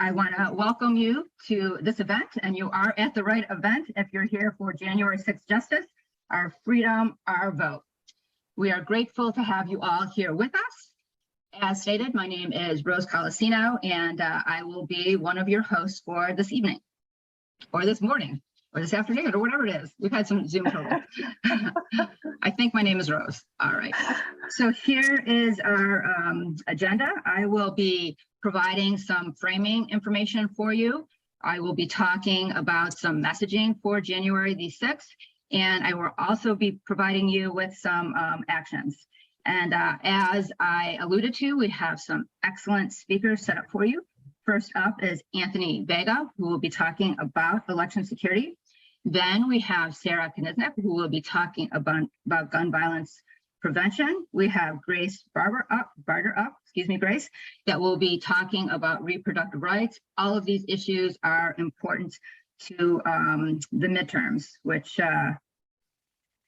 I want to welcome you to this event, and you are at the right event if you're here for January 6th Justice, our freedom, our vote. We are grateful to have you all here with us. As stated, my name is Rose Colasino, and I will be one of your hosts for this evening, or this morning, or this afternoon, or whatever it is. We've had some Zoom trouble. I think my name is Rose. All right. So here is our agenda. I will be providing some framing information for you. I will be talking about some messaging for January the 6th, and I will also be providing you with some actions. And as I alluded to, we have some excellent speakers set up for you. First up is Anthony Vega, who will be talking about election security. Then we have Sara, who will be talking about gun violence prevention. We have Grace Barter, Grace, that will be talking about reproductive rights. All of these issues are important to the midterms, which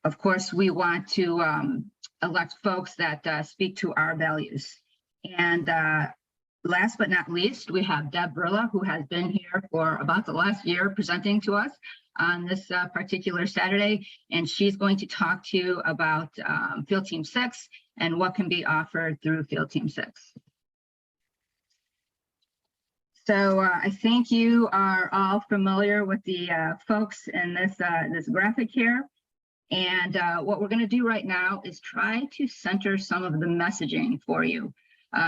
of course we want to elect folks that speak to our values. And last but not least, we have Deb Burla, who has been here for about the last year presenting to us on this particular Saturday, and she's going to talk to you about Field Team 6 and what can be offered through Field Team 6. So I think you are all familiar with the folks in this, this graphic here. And what we're going to do right now is try to center some of the messaging for you.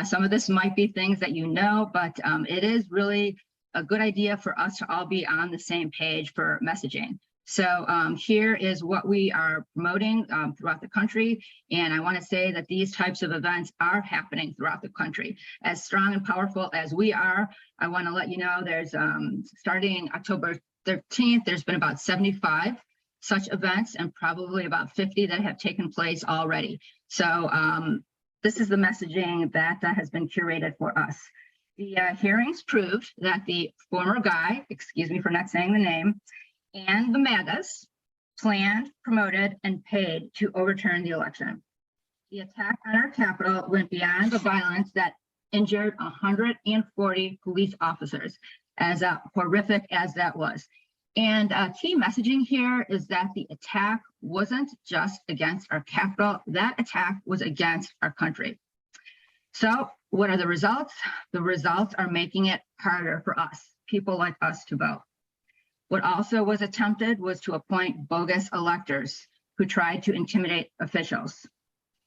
Some of this might be things that you know, but it is really a good idea for us to all be on the same page for messaging. So here is what we are promoting throughout the country. And I want to say that these types of events are happening throughout the country. As strong and powerful as we are, I want to let you know there's starting October 13th, there's been about 75 such events and probably about 50 that have taken place already. So this is the messaging that has been curated for us. The hearings proved that the former guy, excuse me for not saying the name, and the MAGAs planned, promoted, and paid to overturn the election. The attack on our Capitol went beyond the violence that injured 140 police officers, as horrific as that was. And key messaging here is that the attack wasn't just against our Capitol, that attack was against our country. So what are the results? The results are making it harder for us, people like us, to vote. What also was attempted was to appoint bogus electors who tried to intimidate officials.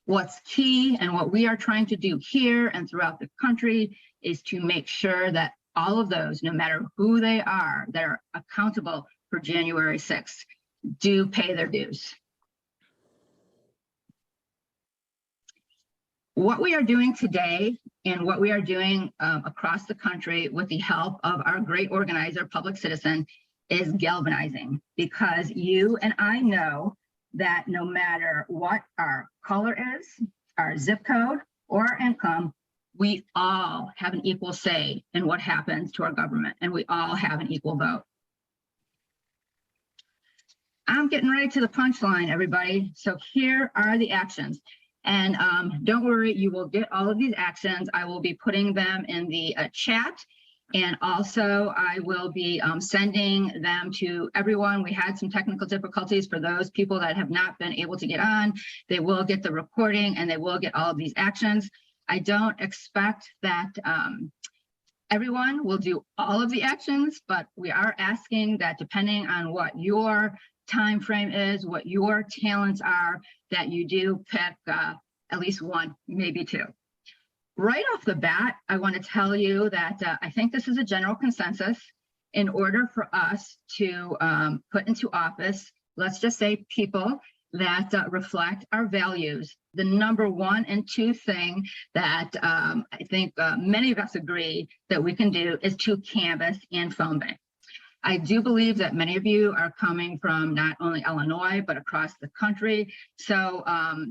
What's key and what we are trying to do here and throughout the country is to make sure that all of those, no matter who they are, that are accountable for January 6th, do pay their dues. What we are doing today and what we are doing across the country with the help of our great organizer, Public Citizen, is galvanizing, because you and I know that no matter what our color is, our zip code, or our income, we all have an equal say in what happens to our government, and we all have an equal vote. I'm getting right to the punchline, everybody. So here are the actions. And don't worry, you will get all of these actions. I will be putting them in the chat. And also I will be sending them to everyone. We had some technical difficulties for those people that have not been able to get on. They will get the recording and they will get all of these actions. I don't expect that everyone will do all of the actions, but we are asking that depending on what your time frame is, what your talents are, that you do pick at least one, maybe two. Right off the bat, I want to tell you that I think this is a general consensus. In order for us to put into office, let's just say people that reflect our values, the number one and two thing that I think many of us agree that we can do is to canvass and phone bank. I do believe that many of you are coming from not only Illinois, but across the country. So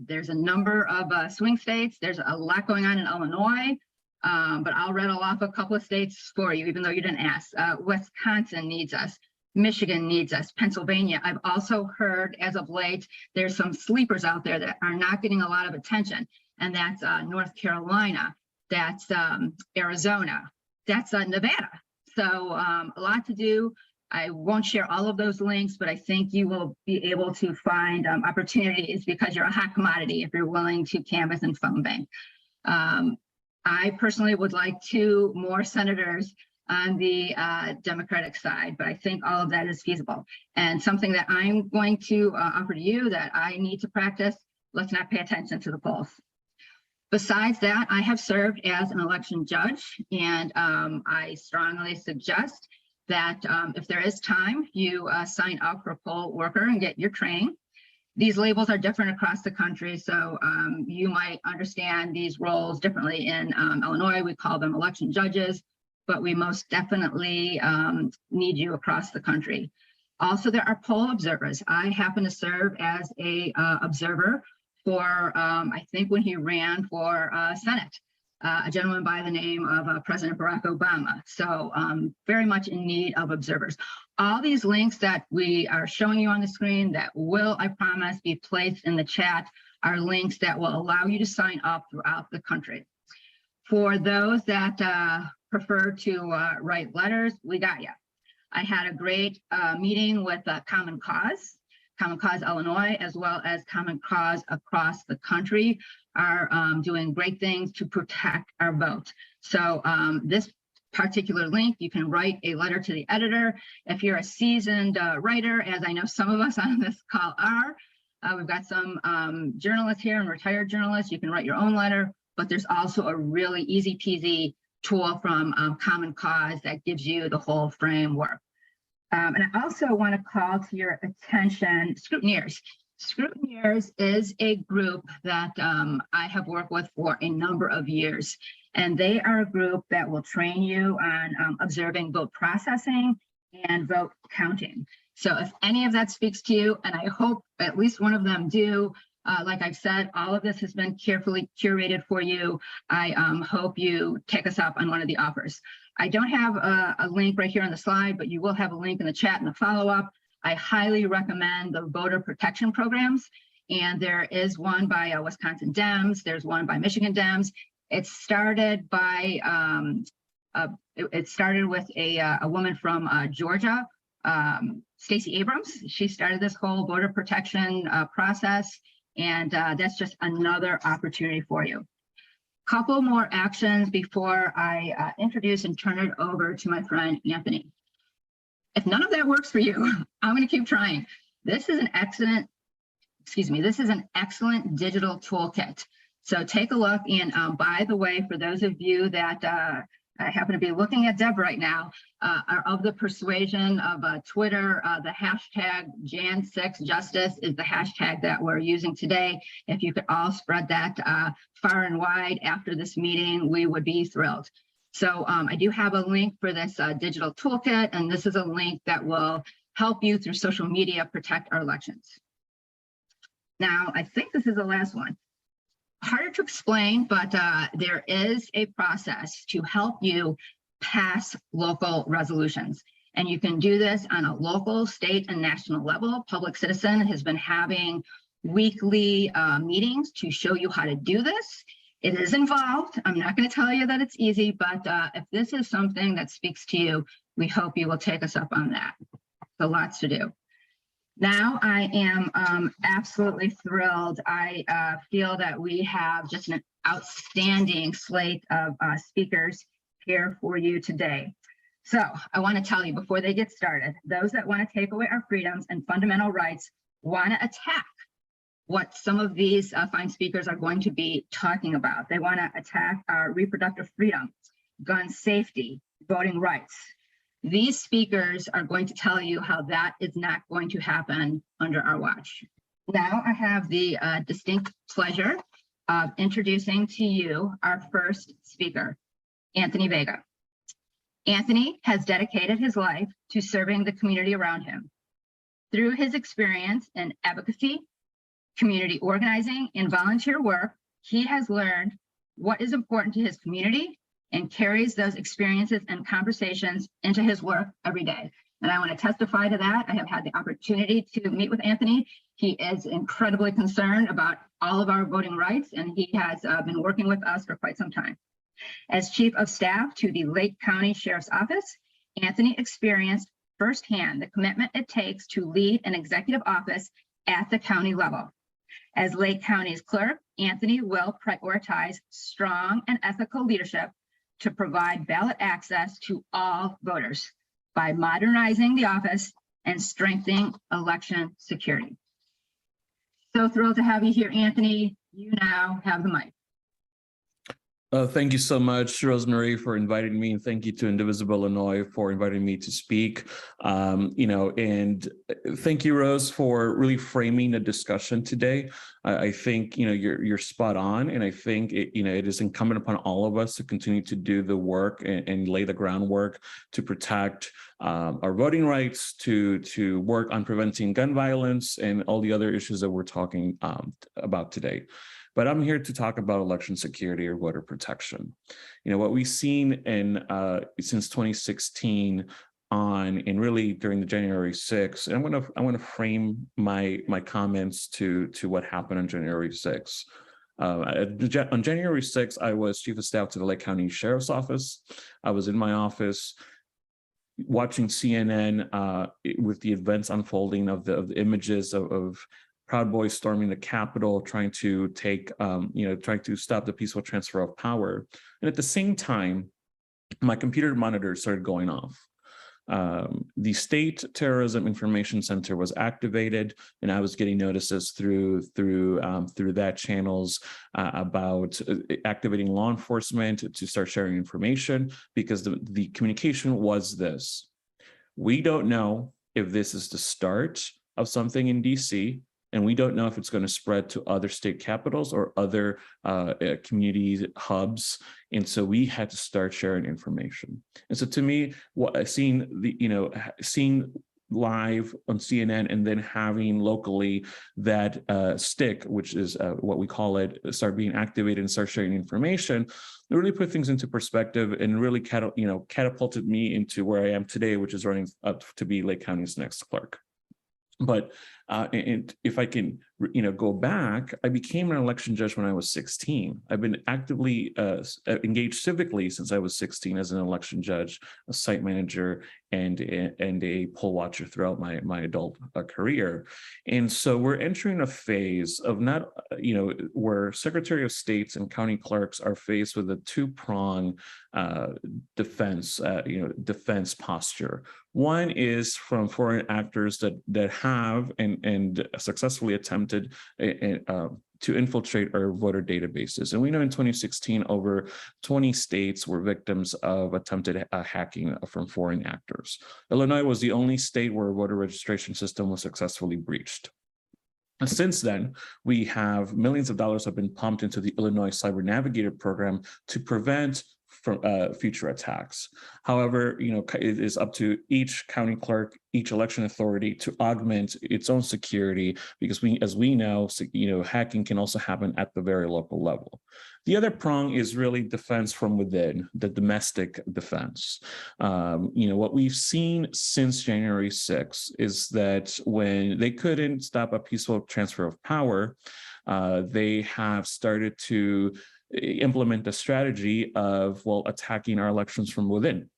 there's a number of swing states. There's a lot going on in Illinois, but I'll rattle off a couple of states for you, even though you didn't ask. Wisconsin needs us. Michigan needs us. Pennsylvania. I've also heard as of late, there's some sleepers out there that are not getting a lot of attention, and that's North Carolina. That's Arizona. That's Nevada. So a lot to do. I won't share all of those links, but I think you will be able to find opportunities because you're a hot commodity if you're willing to canvass and phone bank. I personally would like 2 more senators on the Democratic side, but I think all of that is feasible. And something that I'm going to offer to you that I need to practice, let's not pay attention to the polls. Besides that, I have served as an election judge, and I strongly suggest that if there is time, you sign up for a poll worker and get your training. These labels are different across the country, so you might understand these roles differently. In Illinois, we call them election judges, but we most definitely need you across the country. Also, there are poll observers. I happen to serve as a observer for, I think when he ran for Senate, a gentleman by the name of President Barack Obama. So very much in need of observers. All these links that we are showing you on the screen that will, I promise, be placed in the chat are links that will allow you to sign up throughout the country. For those that prefer to write letters, we got you. I had a great meeting with Common Cause Illinois, as well as Common Cause across the country are doing great things to protect our vote. So this particular link, you can write a letter to the editor. If you're a seasoned writer, as I know some of us on this call are, we've got some journalists here and retired journalists, you can write your own letter, but there's also a really easy peasy tool from Common Cause that gives you the whole framework. And I also want to call to your attention scrutineers. Scrutineers is a group that I have worked with for a number of years, and they are a group that will train you on observing vote processing and vote counting. So if any of that speaks to you, and I hope at least one of them do, like I've said, all of this has been carefully curated for you. I hope you take us up on one of the offers. I don't have a link right here on the slide, but you will have a link in the chat in the follow-up. I highly recommend the voter protection programs. And there is one by Wisconsin Dems. There's one by Michigan Dems. It started by, it started with a woman from Georgia, Stacey Abrams. She started this whole voter protection process. And that's just another opportunity for you. Couple more actions before I introduce and turn it over to my friend Anthony. If none of that works for you, I'm going to keep trying. This is an excellent, this is an excellent digital toolkit. So take a look. And by the way, for those of you that happen to be looking at Deb right now, are of the persuasion of Twitter, the hashtag Jan6Justice is the hashtag that we're using today. If you could all spread that far and wide after this meeting, we would be thrilled. So I do have a link for this digital toolkit, and this is a link that will help you through social media protect our elections. Now, I think this is the last one. Harder to explain, but there is a process to help you pass local resolutions. And you can do this on a local, state, and national level. Public Citizen has been having weekly meetings to show you how to do this. It is involved. I'm not going to tell you that it's easy, but if this is something that speaks to you, we hope you will take us up on that. So lots to do. Now I am absolutely thrilled. I feel that we have just an outstanding slate of speakers here for you today. So I want to tell you before they get started, those that want to take away our freedoms and fundamental rights want to attack what some of these fine speakers are going to be talking about. They want to attack our reproductive freedom, gun safety, voting rights. These speakers are going to tell you how that is not going to happen under our watch. Now I have the distinct pleasure of introducing to you our first speaker, Anthony Vega. Anthony has dedicated his life to serving the community around him. Through his experience in advocacy, community organizing, and volunteer work, he has learned what is important to his community and carries those experiences and conversations into his work every day. And I want to testify to that. I have had the opportunity to meet with Anthony. He is incredibly concerned about all of our voting rights, and he has been working with us for quite some time. As Chief of Staff to the Lake County Sheriff's Office, Anthony experienced firsthand the commitment it takes to lead an executive office at the county level. As Lake County's clerk, Anthony will prioritize strong and ethical leadership to provide ballot access to all voters by modernizing the office and strengthening election security. So thrilled to have you here, Anthony. You now have the mic. Thank you so much, Rosemary, for inviting me, and thank you to Indivisible Illinois for inviting me to speak. And thank you, Rose, for really framing the discussion today. I think you're spot on, and I think it is incumbent upon all of us to continue to do the work and lay the groundwork to protect our voting rights, to work on preventing gun violence and all the other issues that we're talking about today. But I'm here to talk about election security or voter protection. What we've seen since 2016 and really during the January 6th, and I want to frame my comments to what happened on January 6th. On January 6th, I was chief of staff to the Lake County Sheriff's Office. I was in my office watching CNN with the events unfolding of the images of Proud Boys storming the Capitol, trying to stop the peaceful transfer of power. And at the same time, my computer monitor started going off. The State Terrorism Information Center was activated, and I was getting notices through that channels about activating law enforcement to start sharing information, because the communication was this: we don't know if this is the start of something in DC, and we don't know if it's going to spread to other state capitals or other community hubs. And so we had to start sharing information. And so to me, seeing live on CNN and then having locally that stick, which is what we call it, start being activated and start sharing information, it really put things into perspective and really catapulted me into where I am today, which is running up to be Lake County's next clerk. But and if I can, go back, I became an election judge when I was 16. I've been actively engaged civically since I was 16 as an election judge, a site manager, and a poll watcher throughout my adult career. And so we're entering a phase of where Secretary of States and county clerks are faced with a two-prong defense posture. One is from foreign actors that have and successfully attempted to infiltrate our voter databases. And we know in 2016, over 20 states were victims of attempted hacking from foreign actors. Illinois was the only state where a voter registration system was successfully breached. And since then, we have millions of dollars have been pumped into the Illinois Cyber Navigator program to prevent from future attacks. However, it is up to each county clerk, each election authority to augment its own security, because as we know, hacking can also happen at the very local level. The other prong is really defense from within, the domestic defense. What we've seen since January 6th is that when they couldn't stop a peaceful transfer of power, they have started to implement the strategy of, attacking our elections from within.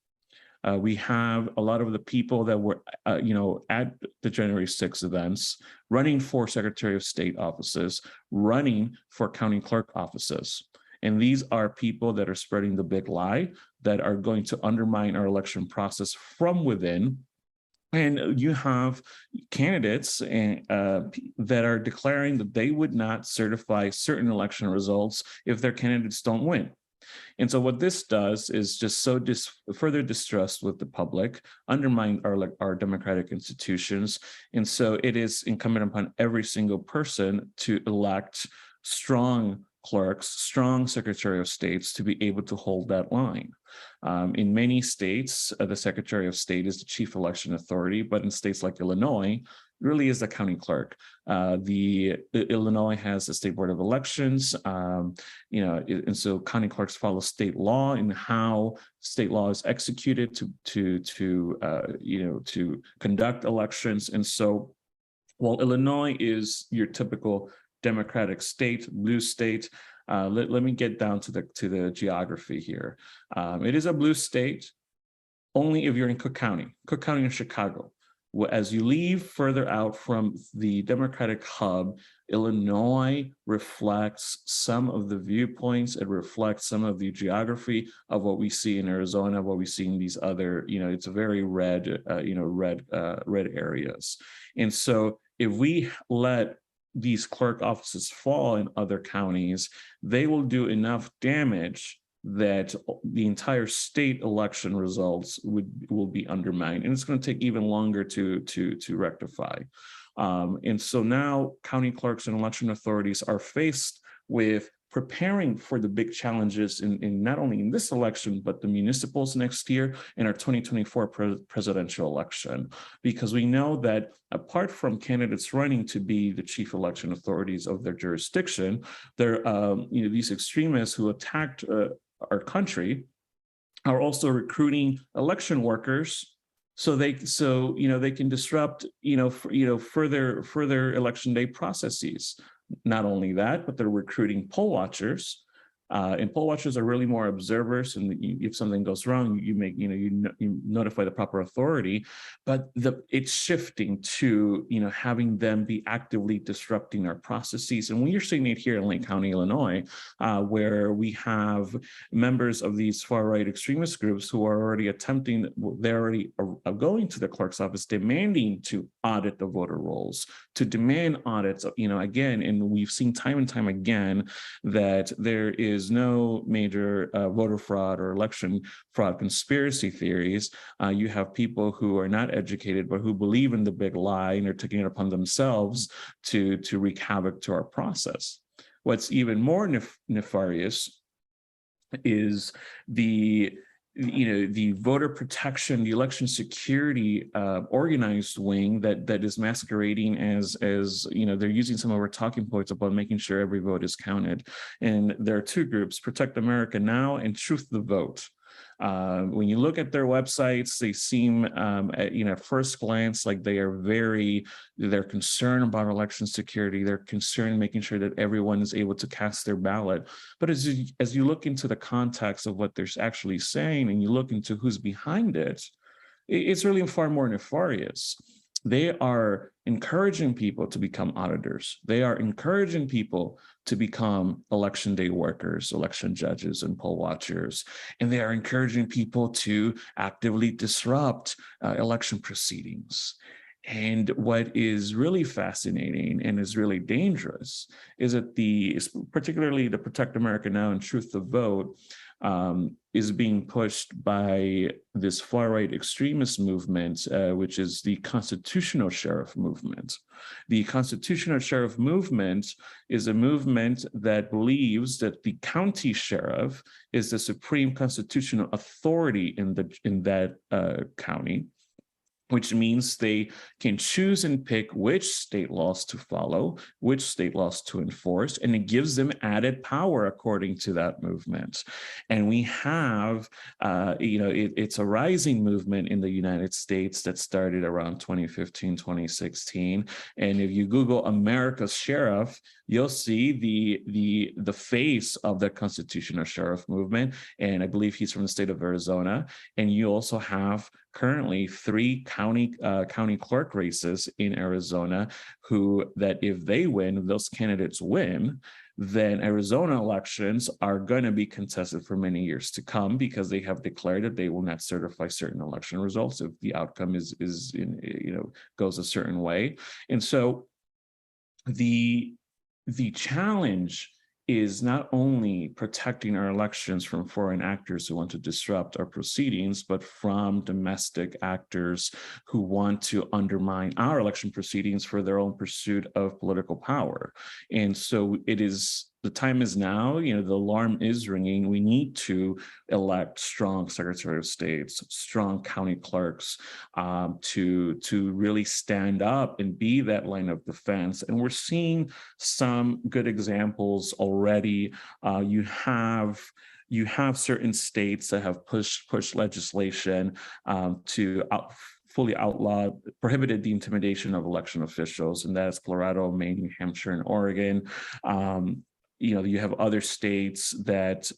We have a lot of the people that were, at the January 6th events, running for Secretary of State offices, running for county clerk offices. And these are people that are spreading the big lie, that are going to undermine our election process from within. And you have candidates that are declaring that they would not certify certain election results if their candidates don't win. And so what this does is just sow further distrust with the public, undermine our democratic institutions. And so it is incumbent upon every single person to elect strong clerks, strong Secretary of States to be able to hold that line. In many states, the Secretary of State is the chief election authority, but in states like Illinois, it really is the county clerk. Illinois has the State Board of Elections, and so county clerks follow state law and how state law is executed to conduct elections. And so, while Illinois is your typical Democratic state, blue state, let me get down to the geography here. It is a blue state. only if you're in Cook County and Chicago. As you leave further out from the Democratic hub, Illinois reflects some of the viewpoints. It reflects some of the geography of what we see in Arizona, what we see in these other, it's a very red, red areas. And so if we let these clerk offices fall in other counties, they will do enough damage that the entire state election results will be undermined, and it's going to take even longer to rectify. And so now county clerks and election authorities are faced with preparing for the big challenges in not only in this election, but the municipals next year and our 2024 presidential election, because we know that apart from candidates running to be the chief election authorities of their jurisdiction, there these extremists who attacked our country are also recruiting election workers so they can disrupt further election day processes. Not only that, but they're recruiting poll watchers, and poll watchers are really more observers. And if something goes wrong, you notify the proper authority. But it's shifting to having them be actively disrupting our processes. And when you're seeing it here in Lake County, Illinois, where we have members of these far right extremist groups who are already they're already going to the clerk's office demanding to audit the voter rolls, to demand audits. Again, and we've seen time and time again that there is no major voter fraud or election fraud conspiracy theories. You have people who are not educated, but who believe in the big lie and are taking it upon themselves to wreak havoc to our process. What's even more nefarious is the voter protection, the election security organized wing that is masquerading as they're using some of our talking points about making sure every vote is counted. And there are two groups: Protect America Now and Truth the Vote. When you look at their websites, they seem, at first glance, like they're concerned about election security. They're concerned making sure that everyone is able to cast their ballot. But as you look into the context of what they're actually saying, and you look into who's behind it, it's really far more nefarious. They are encouraging people to become auditors. They are encouraging people to become election day workers, election judges, and poll watchers. And they are encouraging people to actively disrupt election proceedings. And what is really fascinating and is really dangerous is that particularly the Protect America Now and Truth the Vote is being pushed by this far-right extremist movement, which is the constitutional sheriff movement. The constitutional sheriff movement is a movement that believes that the county sheriff is the supreme constitutional authority in that county, which means they can choose and pick which state laws to follow, which state laws to enforce, and it gives them added power according to that movement. And we have, it's a rising movement in the United States that started around 2015, 2016. And if you Google America's Sheriff, you'll see the face of the constitutional sheriff movement. And I believe he's from the state of Arizona. And you also have currently 3 county clerk races in Arizona that if they win, if those candidates win, then Arizona elections are going to be contested for many years to come, because they have declared that they will not certify certain election results if the outcome goes a certain way. And so the challenge is not only protecting our elections from foreign actors who want to disrupt our proceedings, but from domestic actors who want to undermine our election proceedings for their own pursuit of political power. And so the time is now, the alarm is ringing. We need to elect strong Secretary of States, strong county clerks to really stand up and be that line of defense. And we're seeing some good examples already. You have certain states that have pushed legislation to fully prohibited the intimidation of election officials, and that's Colorado, Maine, New Hampshire, and Oregon. You have other states that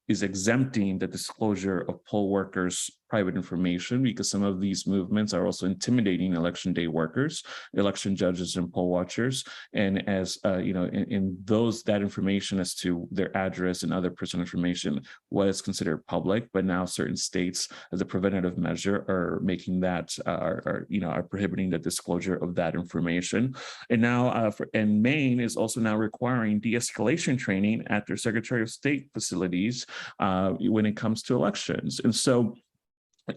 is exempting the disclosure of poll workers' private information, because some of these movements are also intimidating election day workers, election judges, and poll watchers. And as in that information as to their address and other personal information was considered public, but now certain states, as a preventative measure, are making that are prohibiting the disclosure of that information. And now, and Maine is also now requiring de-escalation training at their Secretary of State facilities when it comes to elections. And so,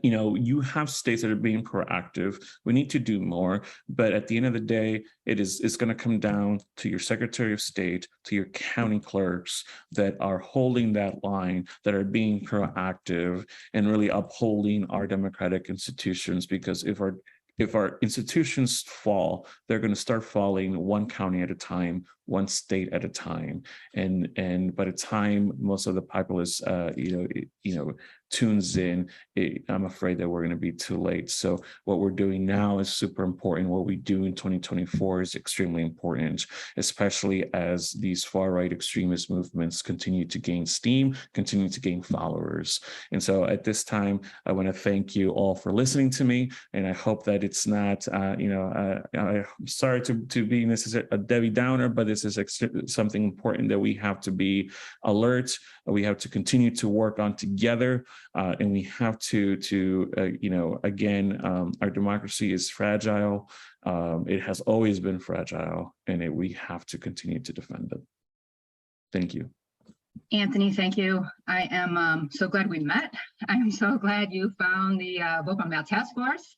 you have states that are being proactive. We need to do more, but at the end of the day, it's going to come down to your Secretary of State, to your county clerks that are holding that line, that are being proactive and really upholding our democratic institutions. Because if our institutions fall, they're going to start falling one county at a time, one state at a time, and by the time most of the populace tunes in, I'm afraid that we're going to be too late. So what we're doing now is super important. What we do in 2024 is extremely important, especially as these far-right extremist movements continue to gain steam, continue to gain followers. And so at this time, I want to thank you all for listening to me, and I hope that it's not, I'm sorry to be necessarily a Debbie Downer, but this is something important that we have to be alert. We have to continue to work on together, and we have to again, our democracy is fragile. It has always been fragile, and we have to continue to defend it. Thank you. Anthony, thank you. I am so glad we met. I am so glad you found the Vote by Mail Task Force.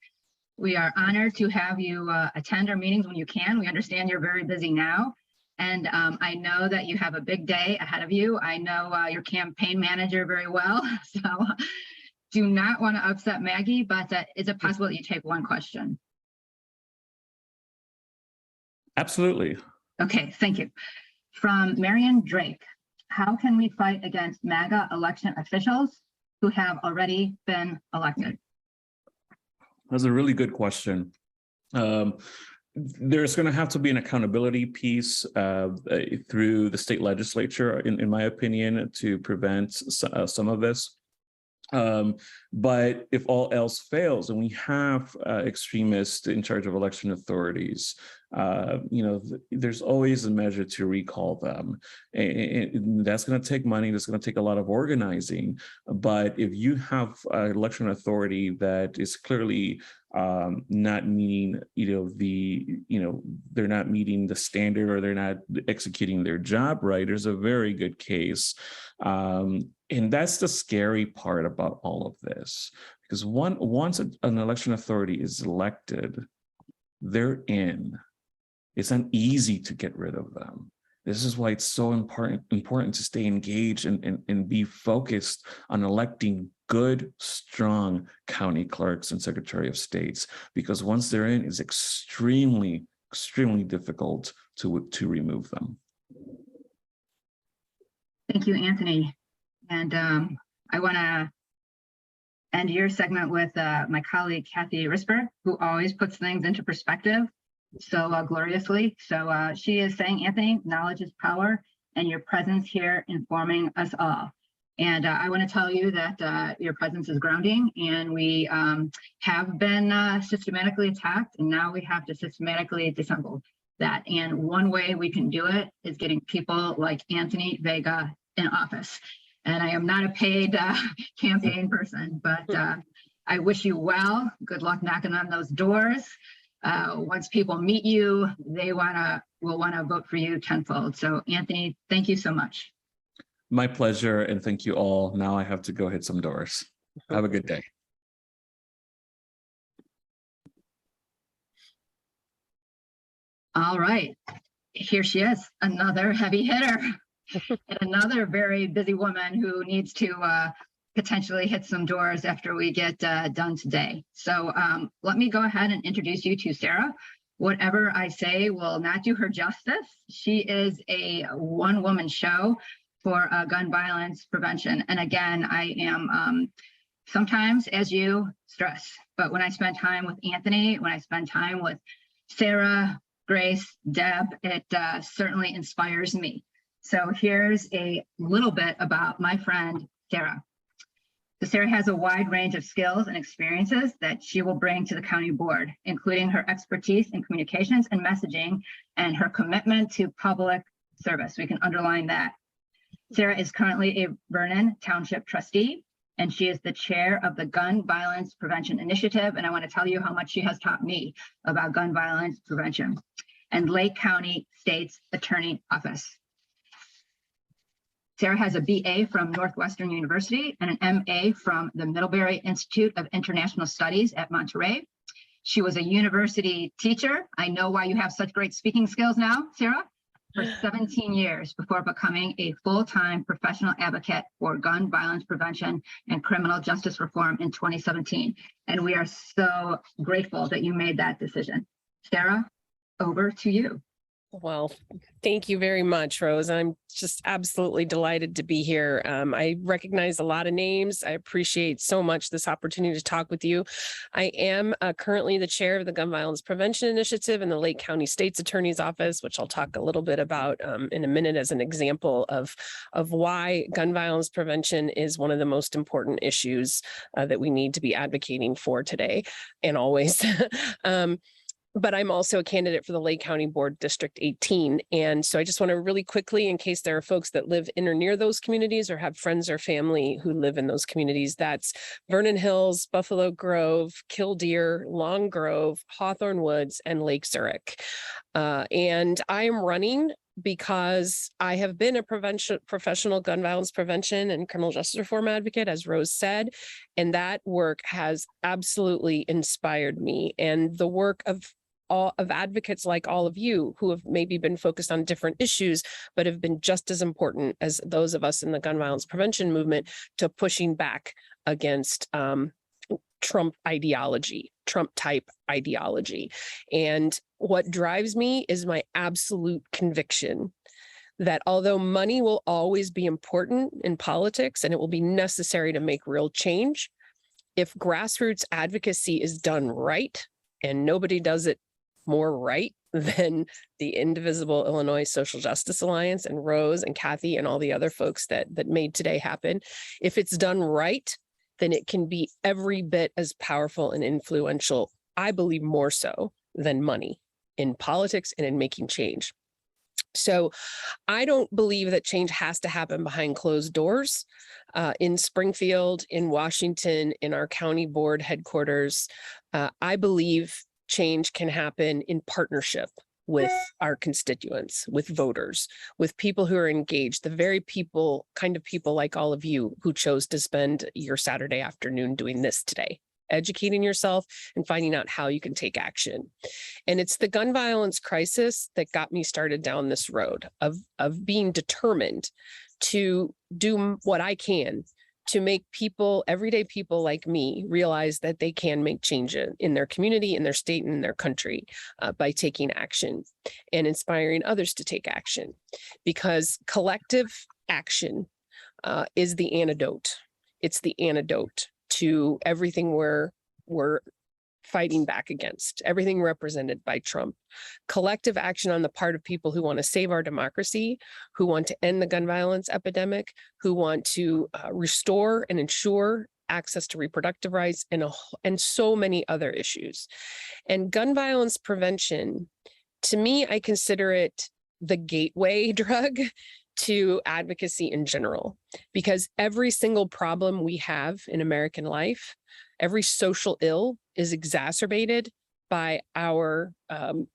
We are honored to have you attend our meetings when you can. We understand you're very busy now. And I know that you have a big day ahead of you. I know your campaign manager very well. So do not want to upset Maggie, but is it possible that you take one question? Absolutely. Okay, thank you. From Marion Drake, how can we fight against MAGA election officials who have already been elected? That's a really good question. There's going to have to be an accountability piece through the state legislature, in my opinion, to prevent some of this. But if all else fails, and we have extremists in charge of election authorities, there's always a measure to recall them. And that's going to take money. That's going to take a lot of organizing. But if you have an election authority that is clearly not meeting, they're not meeting the standard, or they're not executing their job right, there's a very good case. And that's the scary part about all of this, because once an election authority is elected, they're in. It's not easy to get rid of them. This is why it's so important to stay engaged and be focused on electing good, strong county clerks and Secretary of States, because once they're in, it's extremely, extremely difficult to remove them. Thank you, Anthony. And I want to end your segment with my colleague, Kathy Risper, who always puts things into perspective so gloriously. So she is saying, Anthony, knowledge is power, and your presence here informing us all. And I want to tell you that your presence is grounding, and we have been systematically attacked, and now we have to systematically disassemble that. And one way we can do it is getting people like Anthony Vega in office. And I am not a paid campaign person, but I wish you well. Good luck knocking on those doors. Once people meet you, they will want to vote for you tenfold. So Anthony, thank you so much. My pleasure, and thank you all. Now I have to go hit some doors. Have a good day. All right, here she is, another heavy hitter. And another very busy woman who needs to potentially hit some doors after we get done today. So let me go ahead and introduce you to Sara. Whatever I say will not do her justice. She is a one-woman show for gun violence prevention. And again, I am sometimes, as you, stressed. But when I spend time with Anthony, when I spend time with Sara, Grace, Deb, it certainly inspires me. So here's a little bit about my friend, Sara. So Sarah has a wide range of skills and experiences that she will bring to the county board, including her expertise in communications and messaging and her commitment to public service. We can underline that. Sara is currently a Vernon Township trustee, and she is the chair of the Gun Violence Prevention Initiative. And I want to tell you how much she has taught me about gun violence prevention, and Lake County State's Attorney Office. Sara has a BA from Northwestern University and an MA from the Middlebury Institute of International Studies at Monterey. She was a university teacher. I know why you have such great speaking skills now, Sara. For 17 years before becoming a full-time professional advocate for gun violence prevention and criminal justice reform in 2017. And we are so grateful that you made that decision. Sara, over to you. Well, thank you very much, Rose. I'm just absolutely delighted to be here. I recognize a lot of names. I appreciate so much this opportunity to talk with you. I am currently the chair of the Gun Violence Prevention Initiative in the Lake County State's Attorney's Office, which I'll talk a little bit about in a minute as an example of why gun violence prevention is one of the most important issues that we need to be advocating for today and always. But I'm also a candidate for the Lake County Board District 18. And so I just want to really quickly, in case there are folks that live in or near those communities or have friends or family who live in those communities, that's Vernon Hills, Buffalo Grove, Killdeer, Long Grove, Hawthorne Woods, and Lake Zurich. And I am running because I have been a professional gun violence prevention and criminal justice reform advocate, as Rose said, and that work has absolutely inspired me. And the work of advocates like all of you who have maybe been focused on different issues, but have been just as important as those of us in the gun violence prevention movement to pushing back against Trump ideology, Trump type ideology. And what drives me is my absolute conviction that although money will always be important in politics and it will be necessary to make real change, if grassroots advocacy is done right, and nobody does it more right than the Indivisible Illinois Social Justice Alliance and Rose and Kathy and all the other folks that made today happen, if it's done right, then it can be every bit as powerful and influential, I believe more so than money in politics and in making change. So I don't believe that change has to happen behind closed doors in Springfield, in Washington, in our county board headquarters. I believe change can happen in partnership with our constituents, with voters, with people who are engaged, the very people, kind of people like all of you who chose to spend your Saturday afternoon doing this today, educating yourself and finding out how you can take action. And it's the gun violence crisis that got me started down this road of being determined to do what I can to make people, everyday people like me, realize that they can make change in their community, in their state, and in their country by taking action and inspiring others to take action. Because collective action is the antidote. It's the antidote to everything we're fighting back against, everything represented by Trump. Collective action on the part of people who want to save our democracy, who want to end the gun violence epidemic, who want to restore and ensure access to reproductive rights, and so many other issues. And gun violence prevention, to me, I consider it the gateway drug to advocacy in general, because every single problem we have in American life, every social ill is exacerbated by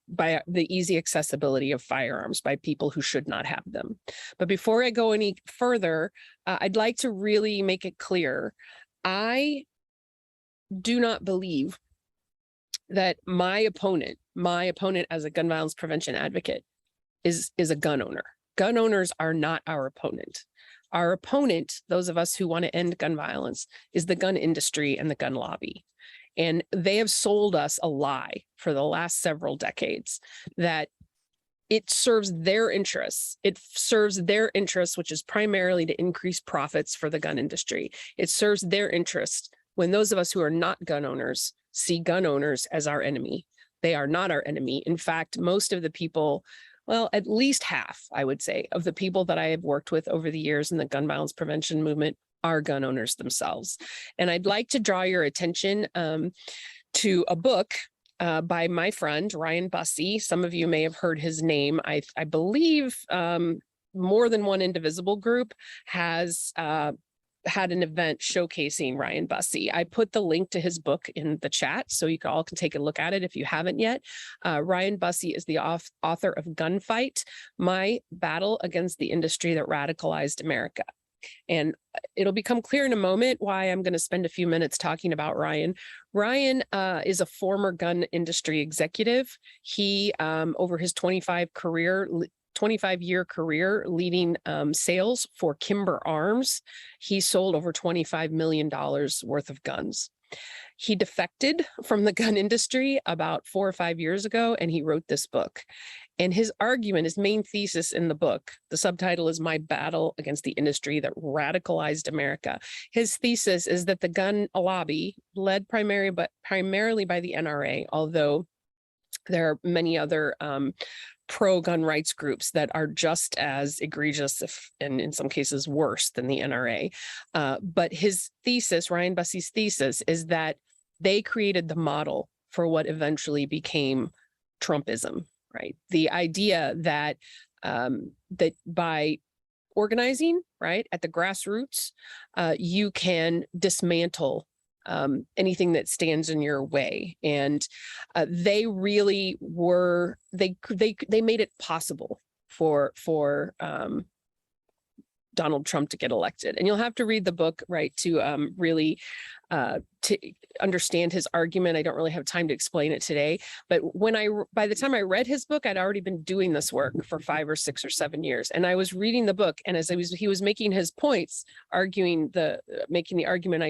by the easy accessibility of firearms by people who should not have them. But before I go any further, I'd like to really make it clear. I do not believe that my opponent as a gun violence prevention advocate is a gun owner. Gun owners are not our opponent. Our opponent, those of us who want to end gun violence, is the gun industry and the gun lobby. And they have sold us a lie for the last several decades that it serves their interests. It serves their interests, which is primarily to increase profits for the gun industry. It serves their interests when those of us who are not gun owners see gun owners as our enemy. They are not our enemy. In fact, most of the people, well, at least half, I would say, of the people that I have worked with over the years in the gun violence prevention movement are gun owners themselves. And I'd like to draw your attention to a book by my friend, Ryan Bussey. Some of you may have heard his name. I believe more than one Indivisible group has had an event showcasing Ryan Bussey. I put the link to his book in the chat so you all can take a look at it if you haven't yet. Ryan Bussey is the author of Gunfight, My Battle Against the Industry That Radicalized America. And it'll become clear in a moment why I'm going to spend a few minutes talking about Ryan. Ryan is a former gun industry executive. He, over his 25-year career leading sales for Kimber Arms, he sold over $25 million worth of guns. He defected from the gun industry about 4 or 5 years ago, and he wrote this book. And his argument, his main thesis in the book, the subtitle is My Battle Against the Industry That Radicalized America. His thesis is that the gun lobby, led primarily by the NRA, although there are many other pro-gun rights groups that are just as egregious, and in some cases worse than the NRA. But his thesis, Ryan Bussey's thesis, is that they created the model for what eventually became Trumpism, right? The idea that that by organizing, right, at the grassroots, you can dismantle anything that stands in your way. And they really were, they made it possible for Donald Trump to get elected. And you'll have to read the book, right, to really to understand his argument. I don't really have time to explain it today, but by the time I read his book, I'd already been doing this work for 5 or 6 or 7 years. And I was reading the book, and as he was making his points, making the argument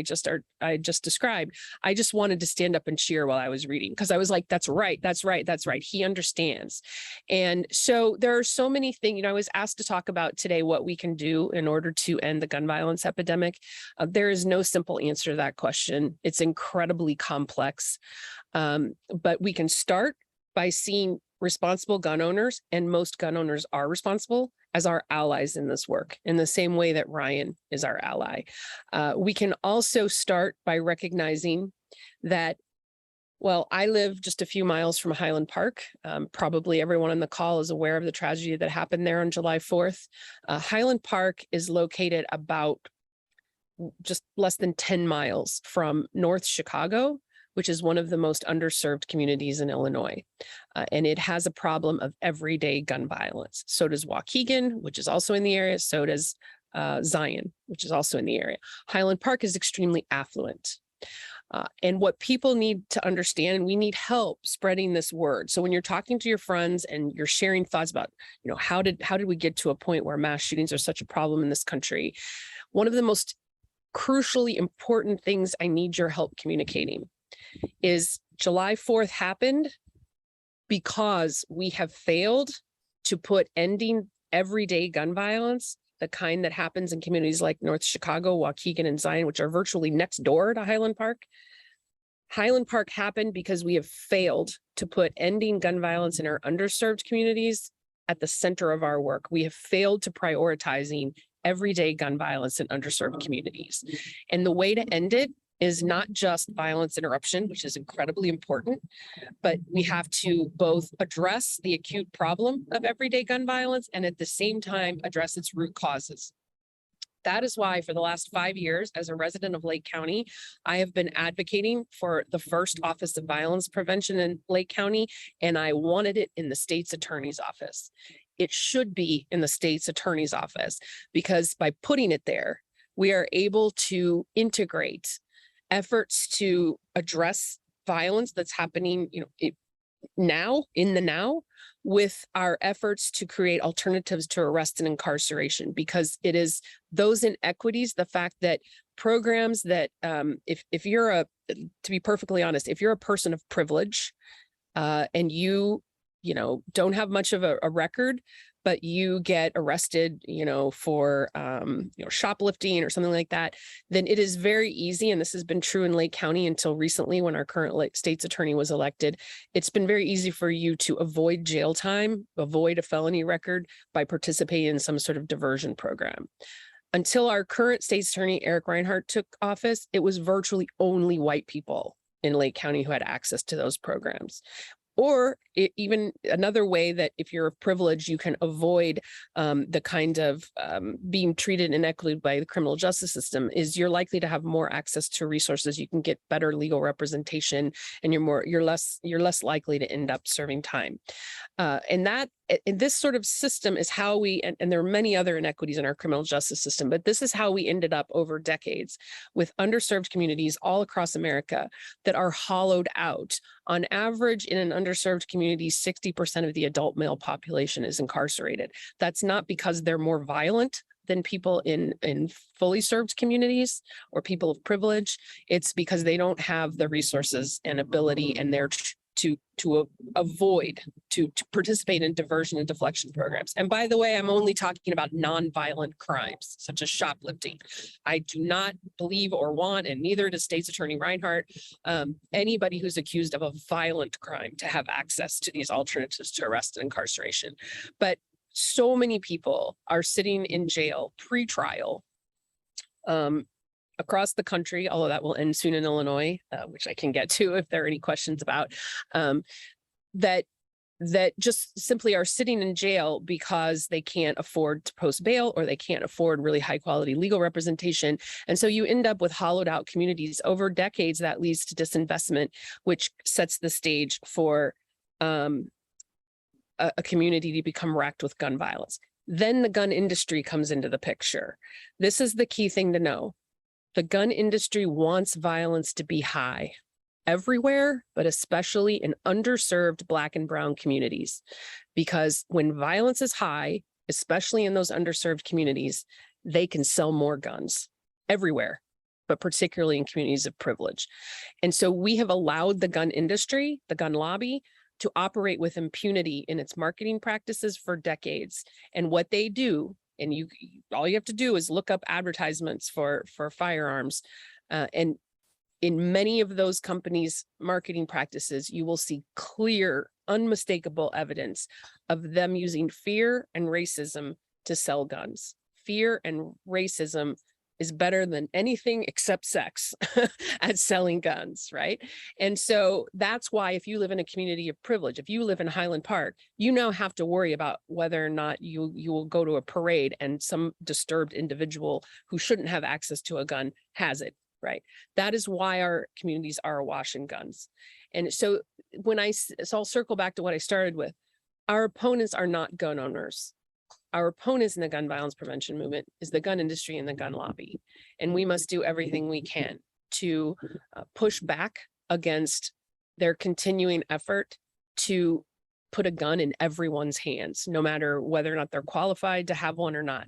I just described, I just wanted to stand up and cheer while I was reading, because I was like, that's right. He understands. And so there are so many things, I was asked to talk about today what we can do in order to end the gun violence epidemic. There is no simple answer to that question. It's incredibly complex, but we can start by seeing responsible gun owners, and most gun owners are responsible, as our allies in this work, in the same way that Ryan is our ally. We can also start by recognizing that, well, I live just a few miles from Highland Park. Probably everyone on the call is aware of the tragedy that happened there on July 4th. Highland Park is located about just less than 10 miles from North Chicago, which is one of the most underserved communities in Illinois. And it has a problem of everyday gun violence. So does Waukegan, which is also in the area. So does Zion, which is also in the area. Highland Park is extremely affluent. And what people need to understand, and we need help spreading this word. So when you're talking to your friends and you're sharing thoughts about, how did we get to a point where mass shootings are such a problem in this country? One of the most crucially important things I need your help communicating is July 4th happened because we have failed to put ending everyday gun violence, the kind that happens in communities like North Chicago, Waukegan, and Zion, which are virtually next door to Highland Park. Highland Park happened because we have failed to put ending gun violence in our underserved communities at the center of our work. We have failed to prioritizing everyday gun violence in underserved communities. And the way to end it is not just violence interruption, which is incredibly important, but we have to both address the acute problem of everyday gun violence and at the same time address its root causes. That is why for the last 5 years, as a resident of Lake County, I have been advocating for the first Office of Violence Prevention in Lake County, and I wanted it in the state's attorney's office. It should be in the state's attorney's office, because by putting it there, we are able to integrate efforts to address violence that's happening, now, with our efforts to create alternatives to arrest and incarceration, because it is those inequities, the fact that programs that, if you're to be perfectly honest, if you're a person of privilege, and you don't have much of a record, but you get arrested, for, shoplifting or something like that, then it is very easy. And this has been true in Lake County until recently, when our current state's attorney was elected. It's been very easy for you to avoid jail time, avoid a felony record by participating in some sort of diversion program. until our current state's attorney, Eric Reinhart, took office, it was virtually only white people in Lake County who had access to those programs. Or even another way that if you're of privilege, you can avoid the kind of being treated inequitably by the criminal justice system is you're likely to have more access to resources. You can get better legal representation, and you're less likely to end up serving time. And this sort of system is how we, and there are many other inequities in our criminal justice system, but this is how we ended up over decades with underserved communities all across America that are hollowed out. On average, in an underserved community, 60% of the adult male population is incarcerated. That's not because they're more violent than people in fully served communities or people of privilege. It's because they don't have the resources and ability and they're to avoid to participate in diversion and deflection programs. And by the way, I'm only talking about nonviolent crimes such as shoplifting. I do not believe or want, and neither does State's Attorney Reinhart, anybody who's accused of a violent crime to have access to these alternatives to arrest and incarceration. But so many people are sitting in jail pre-trial across the country, although that will end soon in Illinois, which I can get to if there are any questions about, that just simply are sitting in jail because they can't afford to post bail or they can't afford really high quality legal representation. And so you end up with hollowed out communities. Over decades, that leads to disinvestment, which sets the stage for a community to become wrecked with gun violence. Then the gun industry comes into the picture. This is the key thing to know. The gun industry wants violence to be high everywhere, but especially in underserved Black and Brown communities. Because when violence is high, especially in those underserved communities, they can sell more guns everywhere, but particularly in communities of privilege. And so we have allowed the gun industry, the gun lobby, to operate with impunity in its marketing practices for decades. And what they do, and all you have to do is look up advertisements for firearms. And in many of those companies' marketing practices, you will see clear, unmistakable evidence of them using fear and racism to sell guns. Fear and racism is better than anything except sex at selling guns, right? And so that's why if you live in a community of privilege, if you live in Highland Park, you now have to worry about whether or not you will go to a parade and some disturbed individual who shouldn't have access to a gun has it, right? That is why our communities are awash in guns. And so I'll circle back to what I started with. Our opponents are not gun owners. Our opponents in the gun violence prevention movement is the gun industry and the gun lobby. And we must do everything we can to push back against their continuing effort to put a gun in everyone's hands, no matter whether or not they're qualified to have one or not.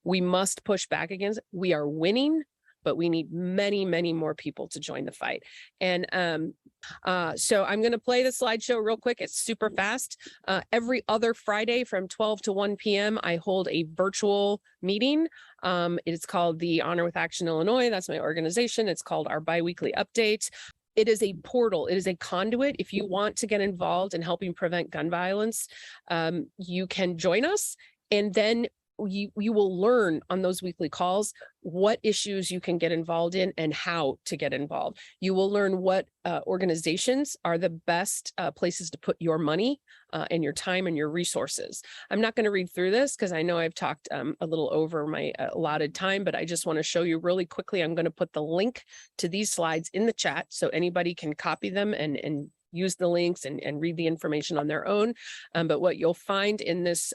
We must push back against it. We are winning, but we need many, many more people to join the fight. And so I'm going to play the slideshow real quick. It's super fast. Every other Friday from 12 to 1 p.m., I hold a virtual meeting. It's called the Honor with Action Illinois. That's my organization. It's called our biweekly update. It is a portal. It is a conduit. If you want to get involved in helping prevent gun violence, you can join us. And then you will learn on those weekly calls what issues you can get involved in and how to get involved. You will learn what organizations are the best places to put your money and your time and your resources. I'm not going to read through this because I know I've talked a little over my allotted time, but I just want to show you really quickly. I'm going to put the link to these slides in the chat so anybody can copy them and use the links and read the information on their own. But what you'll find in this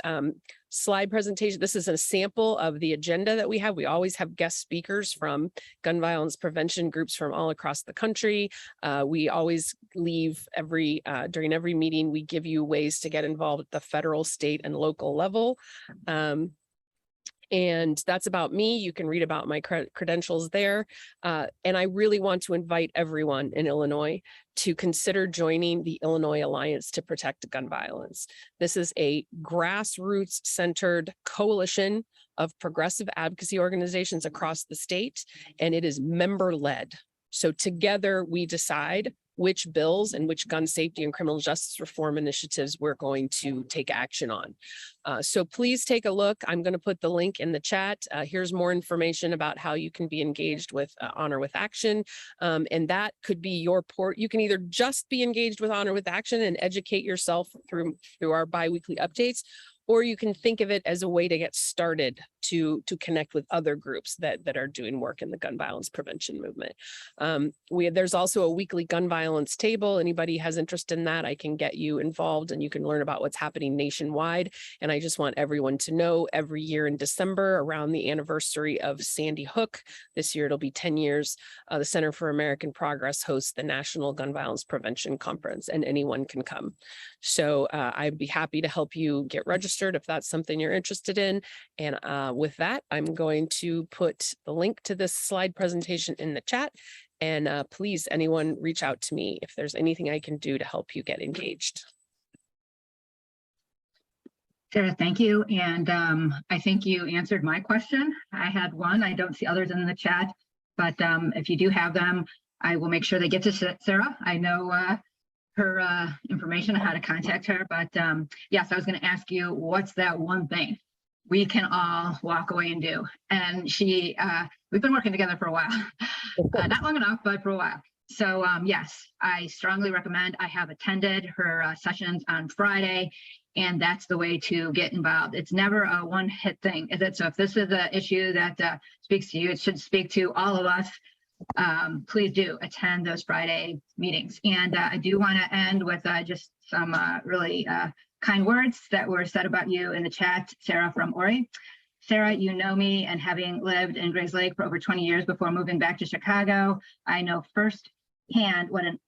slide presentation, this is a sample of the agenda that we have. We always have guest speakers from gun violence prevention groups from all across the country. We always leave during every meeting, we give you ways to get involved at the federal, state, and local level. And that's about me. You can read about my credentials there. And I really want to invite everyone in Illinois to consider joining the Illinois Alliance to Protect Gun Violence. This is a grassroots-centered coalition of progressive advocacy organizations across the state, and it is member-led. So together we decide which bills and which gun safety and criminal justice reform initiatives we're going to take action on. So please take a look. I'm going to put the link in the chat. Here's more information about how you can be engaged with Honor with Action. And that could be your port. You can either just be engaged with Honor with Action and educate yourself through our biweekly updates, or you can think of it as a way to get started to connect with other groups that are doing work in the gun violence prevention movement. There's also a weekly gun violence table. Anybody has interest in that, I can get you involved and you can learn about what's happening nationwide. And I just want everyone to know every year in December, around the anniversary of Sandy Hook, this year it'll be 10 years, the Center for American Progress hosts the National Gun Violence Prevention Conference, and anyone can come. So I'd be happy to help you get registered if that's something you're interested in. And with that, I'm going to put the link to this slide presentation in the chat. And please, anyone reach out to me if there's anything I can do to help you get engaged. Sarah, thank you. And I think you answered my question. I had one. I don't see others in the chat, but if you do have them, I will make sure they get to Sarah. I know her information on how to contact her, but yes, I was going to ask you, what's that one thing we can all walk away and do? And we've been working together for a while, not long enough, but for a while. So yes, I strongly recommend. I have attended her sessions on Friday, and that's the way to get involved. It's never a one-hit thing, is it? So if this is an issue that speaks to you, it should speak to all of us. Please do attend those Friday meetings. And I do want to end with just some really kind words that were said about you in the chat, Sarah from Ori. Sarah, you know me, and having lived in Grays Lake for over 20 years before moving back to Chicago, I know firsthand what an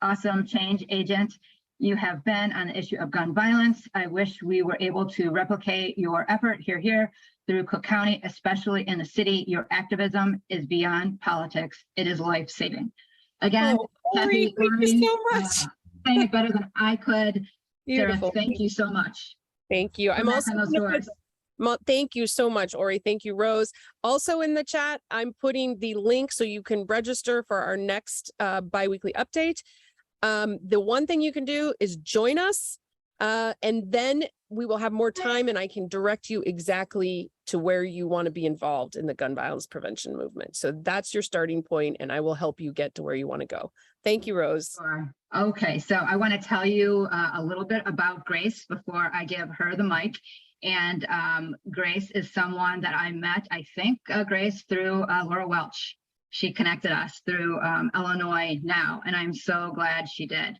awesome change agent you have been on the issue of gun violence. I wish we were able to replicate your effort here through Cook County, especially in the city. Your activism is beyond politics. It is life-saving. Again, Ori, thank you so much. Saying it better than I could. Beautiful. Sarah, thank you so much. Thank you. I'm also thank you so much, Ori. Thank you, Rose. Also in the chat, I'm putting the link so you can register for our next biweekly update. The one thing you can do is join us, and then we will have more time and I can direct you exactly to where you want to be involved in the gun violence prevention movement. So that's your starting point, and I will help you get to where you want to go. Thank you, Rose. Sure. Okay, so I want to tell you a little bit about Grace before I give her the mic. And Grace is someone that I met, I think, Grace, through Laura Welch. She connected us through Illinois Now, and I'm so glad she did.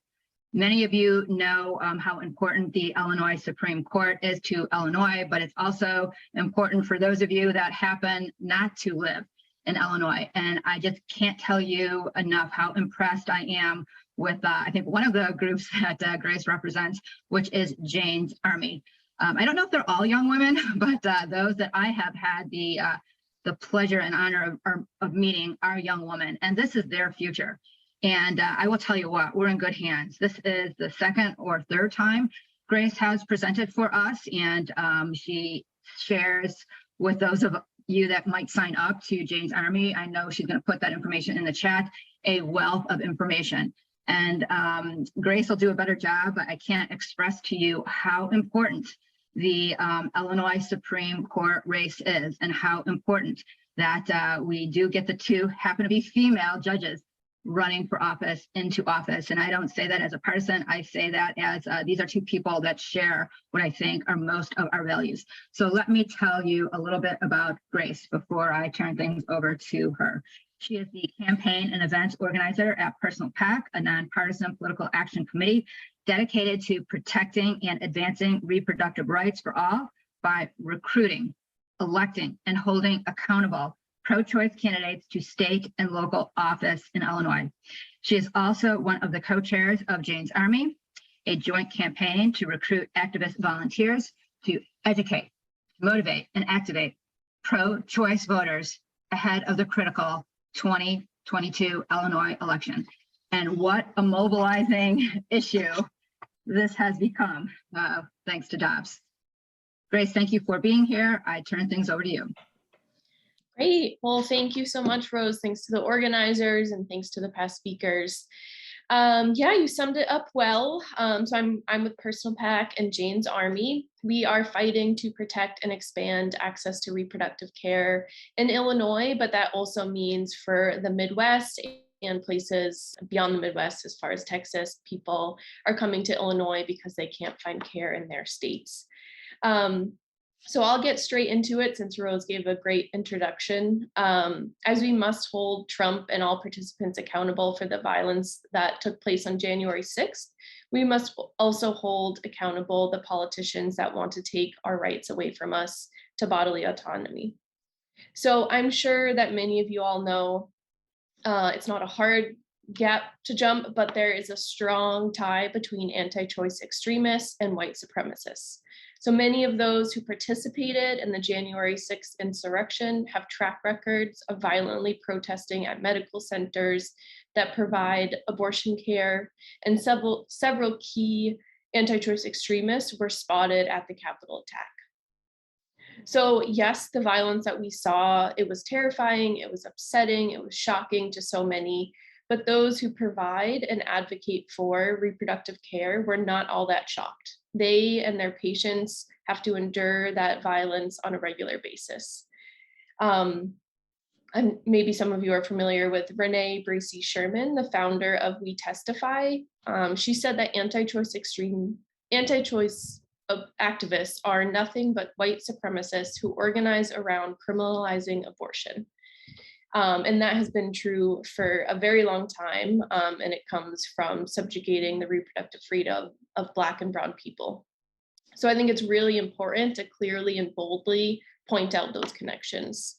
Many of you know how important the Illinois Supreme Court is to Illinois, but it's also important for those of you that happen not to live in Illinois. And I just can't tell you enough how impressed I am with, I think, one of the groups that Grace represents, which is Jane's Army. I don't know if they're all young women, but those that I have had the pleasure and honor of meeting are young women, and this is their future. And I will tell you what, we're in good hands. This is the second or third time Grace has presented for us, and she shares with those of you that might sign up to Jane's Army. I know she's going to put that information in the chat, a wealth of information. And Grace will do a better job, but I can't express to you how important the Illinois Supreme Court race is, and how important that we do get the two happen to be female judges running for office into office. And I don't say that as a partisan, I say that as these are two people that share what I think are most of our values. So let me tell you a little bit about Grace before I turn things over to her. She is the campaign and events organizer at Personal PAC, a nonpartisan political action committee dedicated to protecting and advancing reproductive rights for all by recruiting, electing, and holding accountable pro-choice candidates to state and local office in Illinois. She is also one of the co-chairs of Jane's Army, a joint campaign to recruit activist volunteers to educate, motivate, and activate pro-choice voters ahead of the critical 2022 Illinois election. And what a mobilizing issue this has become, thanks to Dobbs. Grace, thank you for being here. I turn things over to you. Great. Well, thank you so much, Rose. Thanks to the organizers and thanks to the past speakers. Yeah, you summed it up well. So I'm with Personal Pack and Jane's Army. We are fighting to protect and expand access to reproductive care in Illinois, but that also means for the Midwest and places beyond the Midwest, as far as Texas, people are coming to Illinois because they can't find care in their states. So I'll get straight into it since Rose gave a great introduction. As we must hold Trump and all participants accountable for the violence that took place on January 6th, we must also hold accountable the politicians that want to take our rights away from us to bodily autonomy. So I'm sure that many of you all know it's not a hard gap to jump, but there is a strong tie between anti-choice extremists and white supremacists. So many of those who participated in the January 6th insurrection have track records of violently protesting at medical centers that provide abortion care, and several key anti-choice extremists were spotted at the Capitol attack. So yes, the violence that we saw, it was terrifying, it was upsetting, it was shocking to so many, but those who provide and advocate for reproductive care were not all that shocked. They and their patients have to endure that violence on a regular basis. And maybe some of you are familiar with Renee Bracy Sherman, the founder of We Testify. She said that anti-choice activists are nothing but white supremacists who organize around criminalizing abortion. And that has been true for a very long time, and it comes from subjugating the reproductive freedom of Black and Brown people. So I think it's really important to clearly and boldly point out those connections.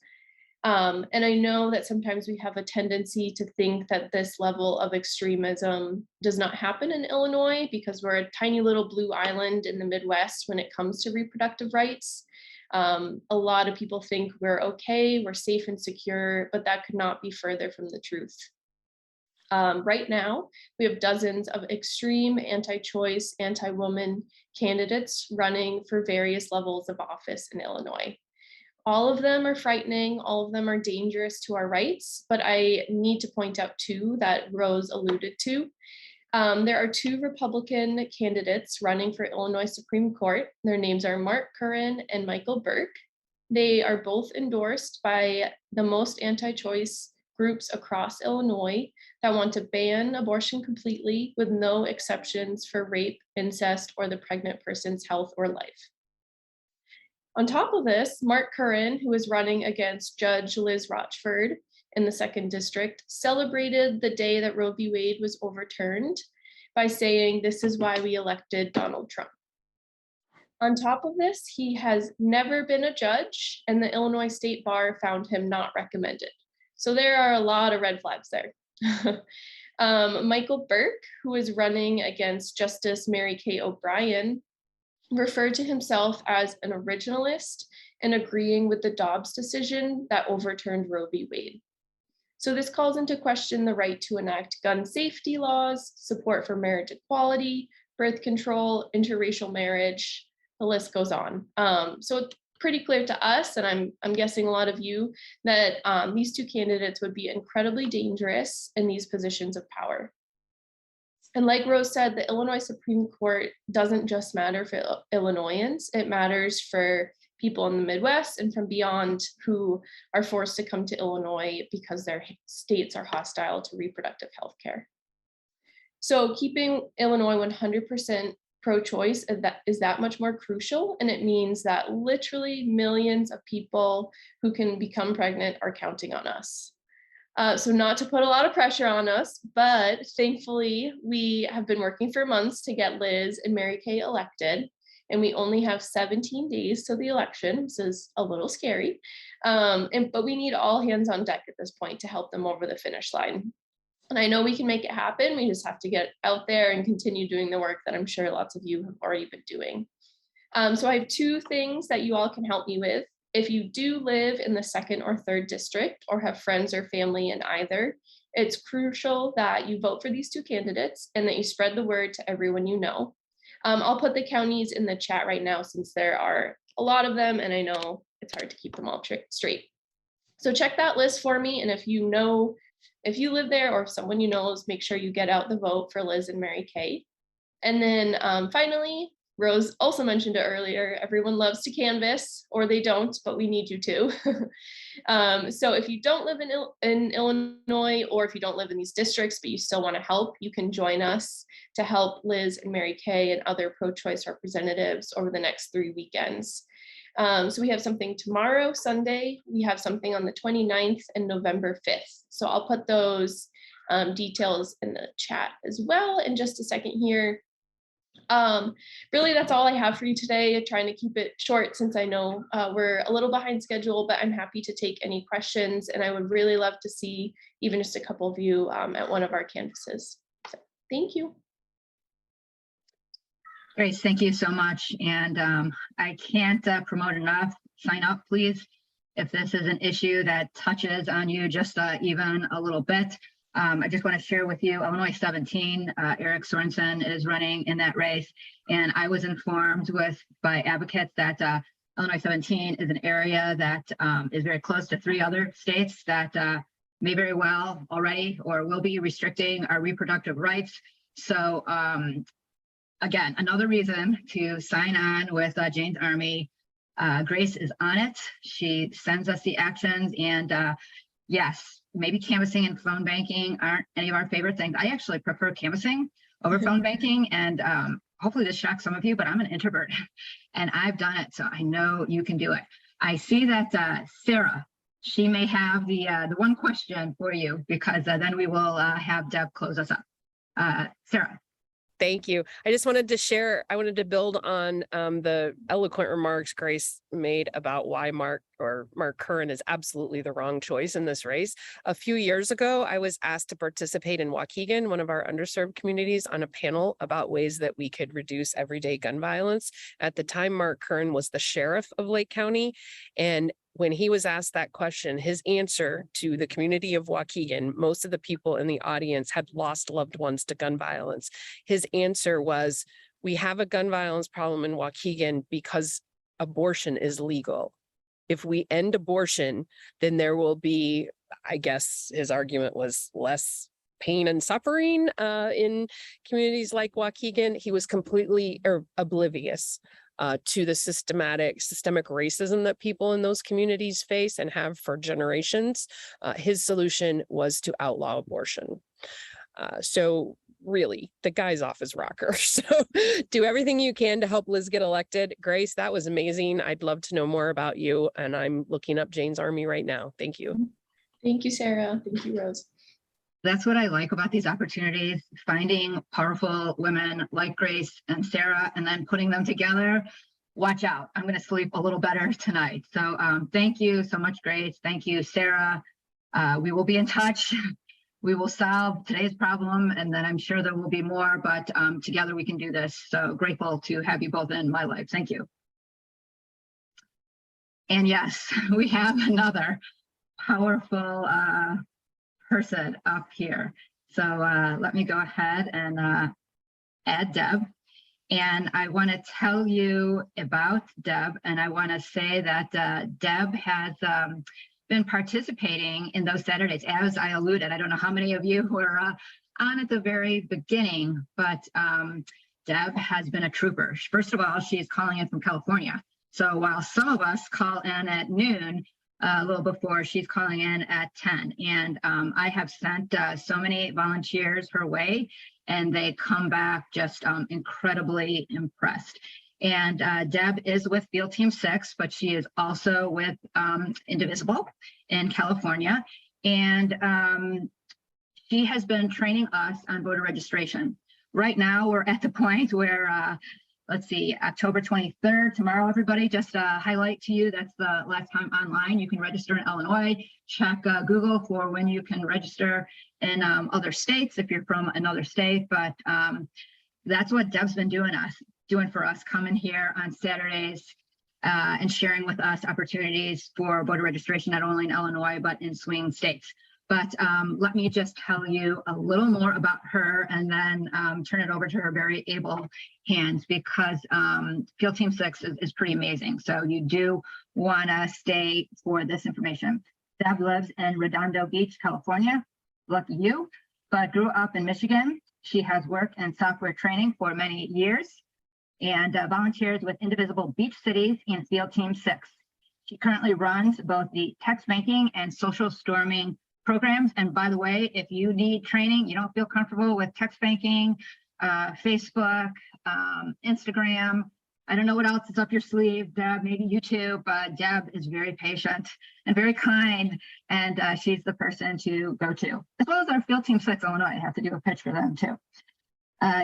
And I know that sometimes we have a tendency to think that this level of extremism does not happen in Illinois because we're a tiny little blue island in the Midwest when it comes to reproductive rights. A lot of people think we're okay, we're safe and secure, but that could not be further from the truth. Right now, we have dozens of extreme anti-choice, anti-woman candidates running for various levels of office in Illinois. All of them are frightening, all of them are dangerous to our rights, but I need to point out two that Rose alluded to. There are two Republican candidates running for Illinois Supreme Court. Their names are Mark Curran and Michael Burke. They are both endorsed by the most anti-choice groups across Illinois that want to ban abortion completely with no exceptions for rape, incest, or the pregnant person's health or life. On top of this, Mark Curran, who is running against Judge Liz Rochford in the 2nd District, celebrated the day that Roe v. Wade was overturned by saying, "This is why we elected Donald Trump." On top of this, he has never been a judge, and the Illinois State Bar found him not recommended. So there are a lot of red flags there. Michael Burke, who is running against Justice Mary Kay O'Brien, referred to himself as an originalist and agreeing with the Dobbs decision that overturned Roe v. Wade. So this calls into question the right to enact gun safety laws, support for marriage equality, birth control, interracial marriage, the list goes on. So it's pretty clear to us, and I'm guessing a lot of you, that these two candidates would be incredibly dangerous in these positions of power. And like Rose said, the Illinois Supreme Court doesn't just matter for Illinoisans, it matters for people in the Midwest and from beyond who are forced to come to Illinois because their states are hostile to reproductive health care. So keeping Illinois 100% pro-choice is that much more crucial, and it means that literally millions of people who can become pregnant are counting on us. So not to put a lot of pressure on us, but thankfully we have been working for months to get Liz and Mary Kay elected, and we only have 17 days till the election. This is a little scary, but we need all hands on deck at this point to help them over the finish line. And I know we can make it happen. We just have to get out there and continue doing the work that I'm sure lots of you have already been doing. So I have two things that you all can help me with. If you do live in the 2nd or 3rd district or have friends or family in either, it's crucial that you vote for these two candidates and that you spread the word to everyone you know. I'll put the counties in the chat right now since there are a lot of them and I know it's hard to keep them all straight. So check that list for me, and if you know if you live there or if someone you know, make sure you get out the vote for Liz and Mary Kay. And then finally, Rose also mentioned it earlier, everyone loves to canvass, or they don't, but we need you to. So if you don't live in Illinois, or if you don't live in these districts, but you still want to help, you can join us to help Liz and Mary Kay and other pro-choice representatives over the next 3 weekends. So we have something tomorrow, Sunday. We have something on the 29th and November 5th. So I'll put those details in the chat as well in just a second here. Really, that's all I have for you today. I'm trying to keep it short since I know we're a little behind schedule, but I'm happy to take any questions, and I would really love to see even just a couple of you at one of our canvases. So, thank you. Grace, thank you so much. And I can't promote enough. Sign up, please. If this is an issue that touches on you just even a little bit. I just want to share with you, Illinois 17, Eric Sorensen is running in that race. And I was informed by advocates that Illinois 17 is an area that is very close to 3 other states that may very well already or will be restricting our reproductive rights. So again, another reason to sign on with Jane's Army. Grace is on it. She sends us the actions, and yes, maybe canvassing and phone banking aren't any of our favorite things. I actually prefer canvassing over phone banking, and hopefully this shocks some of you, but I'm an introvert and I've done it, so I know you can do it. I see that Sara, she may have the one question for you, because then we will have Deb close us up. Sara. Thank you. I just wanted to share, I wanted to build on the eloquent remarks Grace made about why Mark Curran is absolutely the wrong choice in this race. A few years ago, I was asked to participate in Waukegan, one of our underserved communities, on a panel about ways that we could reduce everyday gun violence. At the time, Mark Curran was the sheriff of Lake County, and when he was asked that question, his answer to the community of Waukegan, most of the people in the audience had lost loved ones to gun violence. His answer was, we have a gun violence problem in Waukegan because abortion is legal. If we end abortion, then there will be, I guess his argument was, less pain and suffering in communities like Waukegan. He was completely oblivious to the systemic racism that people in those communities face and have for generations. His solution was to outlaw abortion. So really, the guy's off his rocker. So do everything you can to help Liz get elected. Grace, that was amazing. I'd love to know more about you, and I'm looking up Jane's Army right now. Thank you. Thank you, Sara. Thank you, Rose. That's what I like about these opportunities, finding powerful women like Grace and Sara, and then putting them together. Watch out, I'm going to sleep a little better tonight. So thank you so much, Grace. Thank you, Sara. We will be in touch. We will solve today's problem, and then I'm sure there will be more, but together we can do this. So grateful to have you both in my life. Thank you. And yes, we have another powerful person up here. So let me go ahead and add Deb. And I want to tell you about Deb. And I want to say that Deb has been participating in those Saturdays, as I alluded. I don't know how many of you were on at the very beginning, but Deb has been a trooper. First of all, she's calling in from California. So while some of us call in at noon, a little before, she's calling in at 10. And I have sent so many volunteers her way, and they come back just incredibly impressed. And Deb is with Field Team 6, but she is also with Indivisible in California. And she has been training us on voter registration. Right now, we're at the point where let's see, October 23rd, tomorrow, everybody, just highlight to you, that's the last time online. You can register in Illinois. Check Google for when you can register in other states if you're from another state. But that's what Deb's been doing for us, coming here on Saturdays and sharing with us opportunities for voter registration, not only in Illinois, but in swing states. But let me just tell you a little more about her, and then turn it over to her very able hands, because Field Team 6 is pretty amazing. So you do want to stay for this information. Deb lives in Redondo Beach, California. lucky you, but grew up in Michigan. She has worked in software training for many years and volunteers with Indivisible Beach Cities in Field Team 6. She currently runs both the text banking and social storming programs. And by the way, if you need training, you don't feel comfortable with text banking, Facebook, Instagram, I don't know what else is up your sleeve, Deb, maybe YouTube. Deb is very patient and very kind, and she's the person to go to, as well as our Field Team 6 Illinois. I have to do a pitch for them too.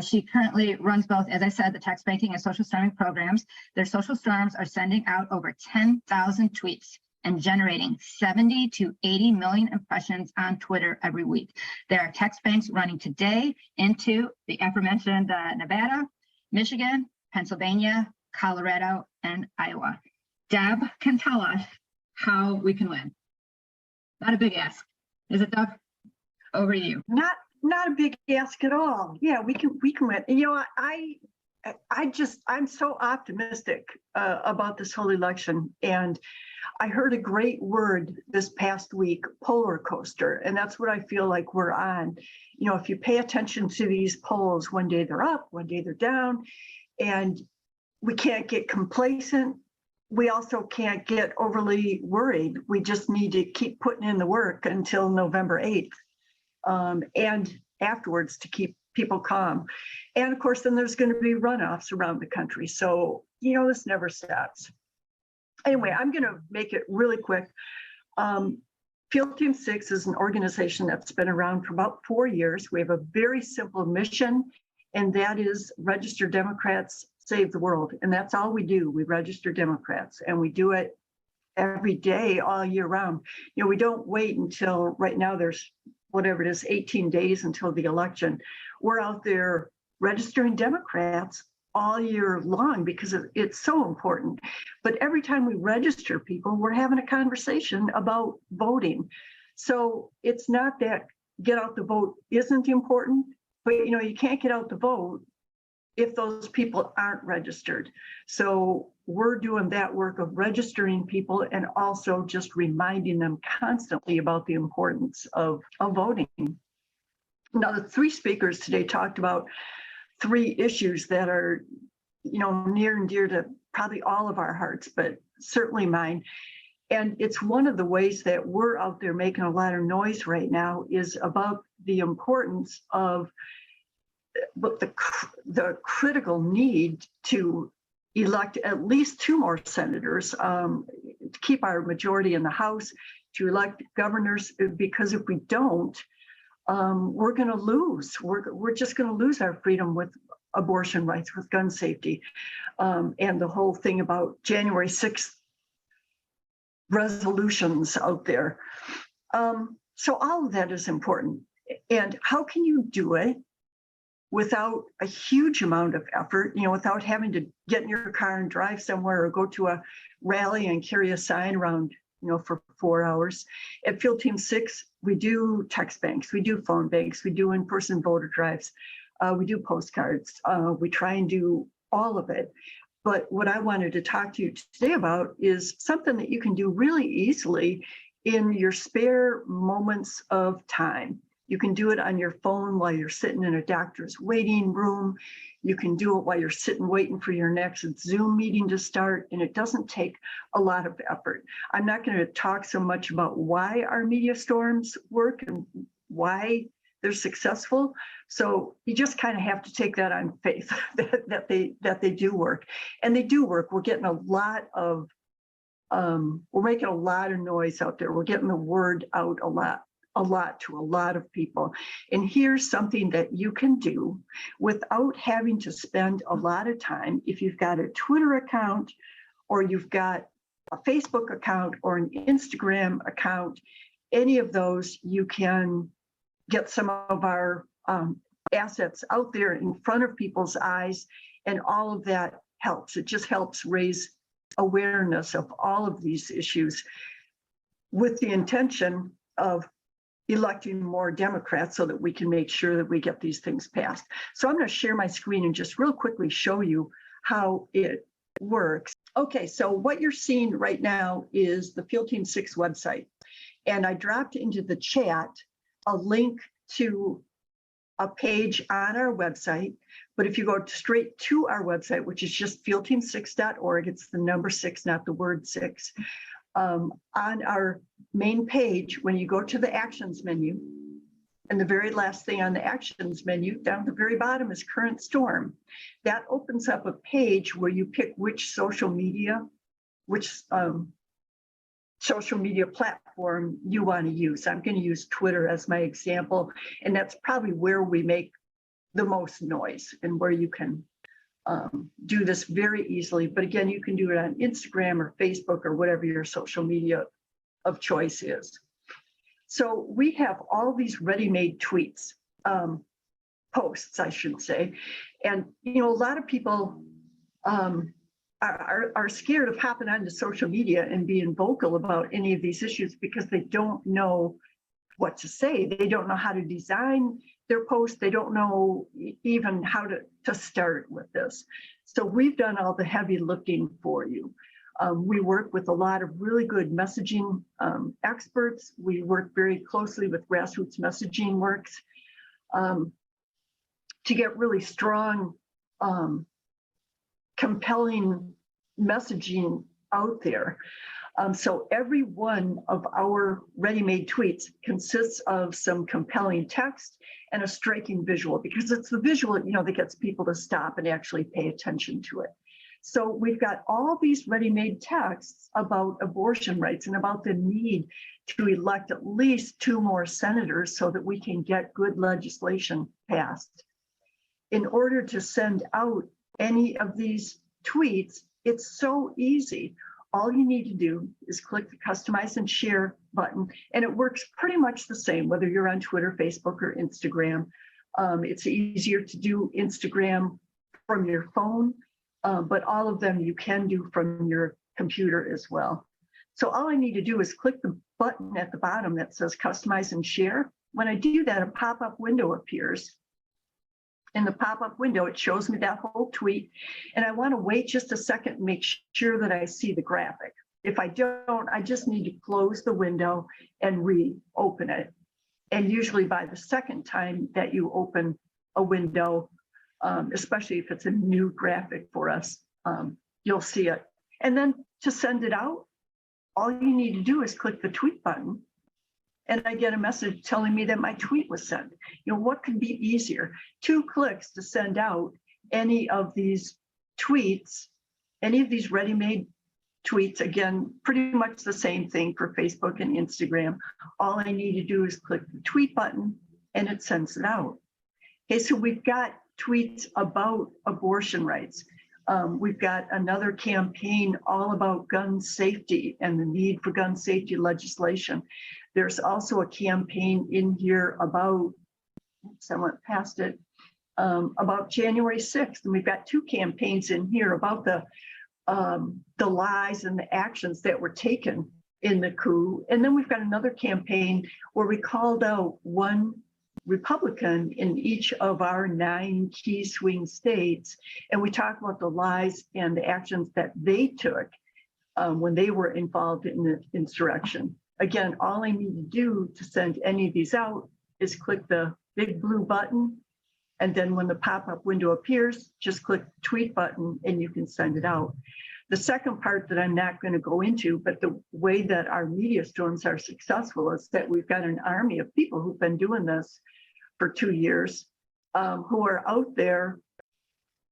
She currently runs both, as I said, the text banking and social storming programs. Their social storms are sending out over 10,000 tweets and generating 70 to 80 million impressions on Twitter every week. There are text banks running today into the aforementioned Nevada, Michigan, Pennsylvania, Colorado, and Iowa. Deb can tell us how we can win. Not a big ask, is it, Deb? Over to you. Not a big ask at all. Yeah, we can win. And, you know, I'm so optimistic about this whole election. And I heard a great word this past week, polar coaster. And that's what I feel like we're on. You know, if you pay attention to these polls, one day they're up, one day they're down, and we can't get complacent. We also can't get overly worried. We just need to keep putting in the work until November 8th. And afterwards to keep people calm. And of course, then there's going to be runoffs around the country. So, you know, this never stops. Anyway, I'm going to make it really quick. Field Team 6 is an organization that's been around for about 4 years. We have a very simple mission, and that is register Democrats, save the world. And that's all we do. We register Democrats, and we do it every day, all year round. You know, we don't wait until right now there's whatever it is, 18 days until the election. We're out there registering Democrats all year long because it's so important. But every time we register people, we're having a conversation about voting. So it's not that get out the vote isn't important, but you know, you can't get out the vote if those people aren't registered. So we're doing that work of registering people and also just reminding them constantly about the importance of voting. Now, the 3 speakers today talked about 3 issues that are, you know, near and dear to probably all of our hearts, but certainly mine. And it's one of the ways that we're out there making a lot of noise right now is about the importance of the critical need to elect at least 2 more senators, to keep our majority in the House, to elect governors, because if we don't, we're going to lose. We're just going to lose our freedom with abortion rights, with gun safety, and the whole thing about January 6th resolutions out there. So all of that is important. And how can you do it without a huge amount of effort, you know, without having to get in your car and drive somewhere or go to a rally and carry a sign around, you know, for 4 hours? At Field Team 6, we do text banks, we do phone banks, we do in-person voter drives, we do postcards, we try and do all of it. But what I wanted to talk to you today about is something that you can do really easily in your spare moments of time. You can do it on your phone while you're sitting in a doctor's waiting room. You can do it while you're sitting waiting for your next Zoom meeting to start, and it doesn't take a lot of effort. I'm not going to talk so much about why our media storms work and why they're successful. So you just kind of have to take that on faith that they do work, and they do work. We're getting a lot of, we're making a lot of noise out there. We're getting the word out a lot to a lot of people. And here's something that you can do without having to spend a lot of time. If you've got a Twitter account, or you've got a Facebook account or an Instagram account, any of those, you can get some of our assets out there in front of people's eyes, and all of that helps. It just helps raise awareness of all of these issues with the intention of electing more Democrats so that we can make sure that we get these things passed. So I'm going to share my screen and just real quickly show you how it works. Okay, so what you're seeing right now is the Field Team 6 website. And I dropped into the chat a link to a page on our website. But if you go straight to our website, which is just fieldteam6.org, it's the number 6, not the word 6. On our main page, when you go to the actions menu, and the very last thing on the actions menu, down at the very bottom is current storm. That opens up a page where you pick which social media platform you want to use. I'm going to use Twitter as my example, and that's probably where we make the most noise and where you can do this very easily. But again, you can do it on Instagram or Facebook or whatever your social media of choice is. So we have all these ready-made tweets, posts, I should say. And, you know, a lot of people are scared of hopping onto social media and being vocal about any of these issues because they don't know what to say. They don't know how to design their posts. They don't know even how to start with this. So we've done all the heavy lifting for you. We work with a lot of really good messaging experts. We work very closely with Grassroots Messaging Works to get really strong, compelling messaging out there. So every one of our ready-made tweets consists of some compelling text and a striking visual, because it's the visual, you know, that gets people to stop and actually pay attention to it. So we've got all these ready-made texts about abortion rights and about the need to elect at least 2 more senators so that we can get good legislation passed. In order to send out any of these tweets, it's so easy. All you need to do is click the customize and share button, and it works pretty much the same whether you're on Twitter, Facebook, or Instagram. It's easier to do Instagram from your phone, but all of them you can do from your computer as well. So all I need to do is click the button at the bottom that says customize and share. When I do that, a pop-up window appears. In the pop-up window, it shows me that whole tweet, and I want to wait just a second and make sure that I see the graphic. If I don't, I just need to close the window and reopen it. And usually by the second time that you open a window, especially if it's a new graphic for us, you'll see it. And then to send it out, all you need to do is click the tweet button, and I get a message telling me that my tweet was sent. You know, what could be easier? 2 clicks to send out any of these tweets, any of these ready-made tweets. Again, pretty much the same thing for Facebook and Instagram. All I need to do is click the tweet button and it sends it out. Okay, so we've got tweets about abortion rights. We've got another campaign all about gun safety and the need for gun safety legislation. There's also a campaign in here about, I went past it, about January 6th. And we've got 2 campaigns in here about the lies and the actions that were taken in the coup. And then we've got another campaign where we called out 1 Republican in each of our 9 key swing states. And we talk about the lies and the actions that they took when they were involved in the insurrection. Again, all I need to do to send any of these out is click the big blue button. And then when the pop-up window appears, just click the tweet button and you can send it out. The second part that I'm not going to go into, but the way that our media storms are successful is that we've got an army of people who've been doing this for 2 years, who are out there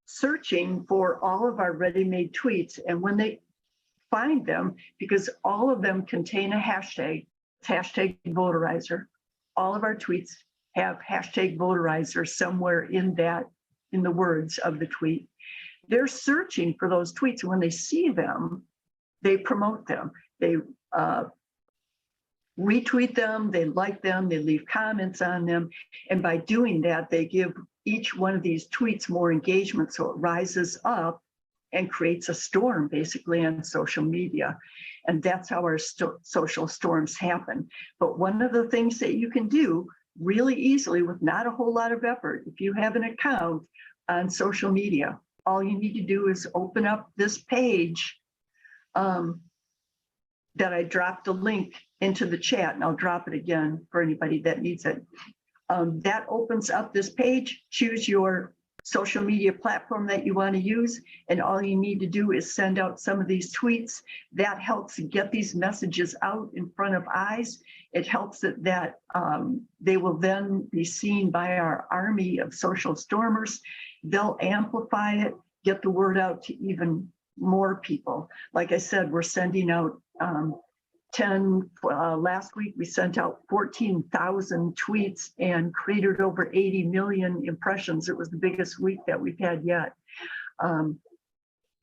searching for all of our ready-made tweets. And when they find them, because all of them contain a hashtag, it's hashtag voterizer. All of our tweets have hashtag voterizer somewhere in the words of the tweet. They're searching for those tweets, and when they see them, they promote them. They retweet them, they like them, they leave comments on them. And by doing that, they give each one of these tweets more engagement. So it rises up and creates a storm basically on social media. And that's how our social storms happen. But one of the things that you can do really easily with not a whole lot of effort, if you have an account on social media, all you need to do is open up this page that I dropped a link into the chat, and I'll drop it again for anybody that needs it. That opens up this page. Choose your social media platform that you want to use, and all you need to do is send out some of these tweets. That helps get these messages out in front of eyes. It helps that they will then be seen by our army of social stormers. They'll amplify it, get the word out to even more people. Like I said, we're sending out last week we sent out 14,000 tweets and created over 80 million impressions. It was the biggest week that we've had yet. And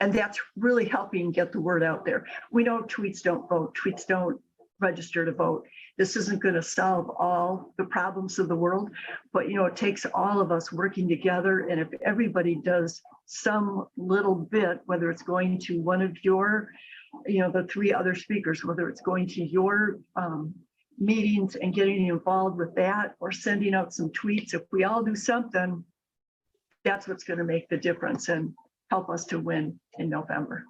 that's really helping get the word out there. We know tweets don't vote, tweets don't register to vote. This isn't going to solve all the problems of the world, but it takes all of us working together. And if everybody does some little bit, whether it's going to one of your the three other speakers, whether it's going to your meetings and getting involved with that, or sending out some tweets, if we all do something, that's what's going to make the difference and help us to win in November.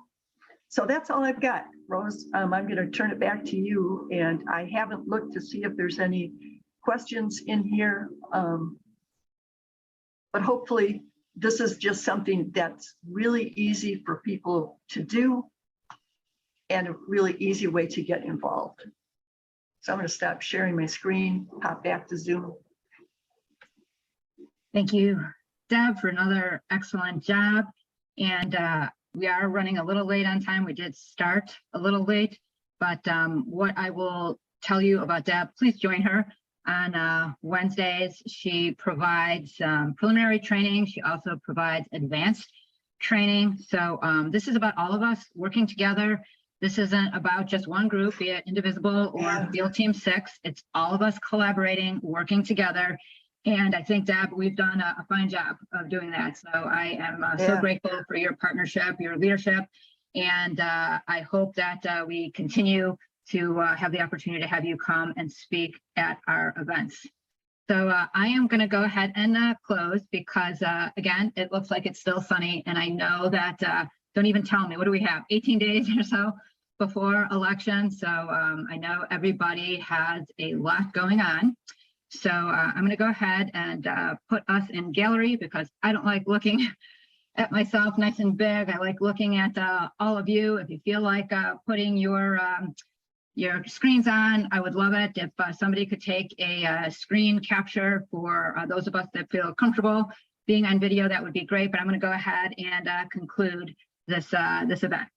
So that's all I've got, Rose. I'm going to turn it back to you, and I haven't looked to see if there's any questions in here, but hopefully this is just something that's really easy for people to do, and a really easy way to get involved. So I'm going to stop sharing my screen, pop back to Zoom. Thank you, Deb, for another excellent job. And we are running a little late on time. We did start a little late, but what I will tell you about Deb, please join her on Wednesdays. She provides preliminary training. She also provides advanced training. So this is about all of us working together. This isn't about just one group, be it Indivisible or Field Team 6. It's all of us collaborating, working together. And I think, Deb, we've done a fine job of doing that. So I am so grateful for your partnership, your leadership. And I hope that we continue to have the opportunity to have you come and speak at our events. So I am going to go ahead and close because, again, it looks like it's still sunny. And I know that, don't even tell me, what do we have, 18 days or so before election? So I know everybody has a lot going on. So I'm going to go ahead and put us in gallery because I don't like looking at myself nice and big. I like looking at all of you. If you feel like putting your screens on, I would love it if somebody could take a screen capture for those of us that feel comfortable being on video. That would be great. But I'm going to go ahead and conclude this event.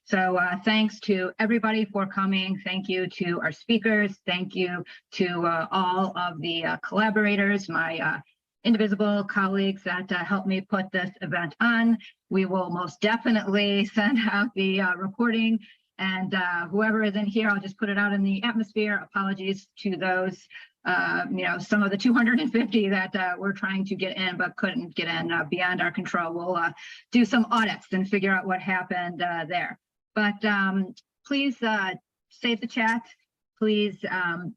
So thanks to everybody for coming. Thank you to our speakers. Thank you to all of the collaborators, my Indivisible colleagues that helped me put this event on. We will most definitely send out the recording, and whoever is in here, I'll just put it out in the atmosphere. Apologies to those, some of the 250 that we're trying to get in but couldn't get in beyond our control. We'll do some audits and figure out what happened there. But please save the chat. Please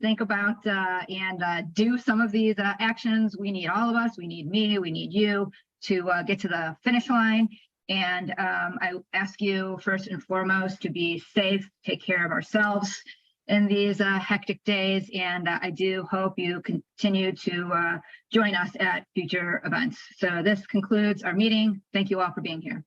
think about and do some of these actions. We need all of us. We need me. We need you to get to the finish line. And I ask you first and foremost to be safe, take care of ourselves in these hectic days. And I do hope you continue to join us at future events. So this concludes our meeting. Thank you all for being here.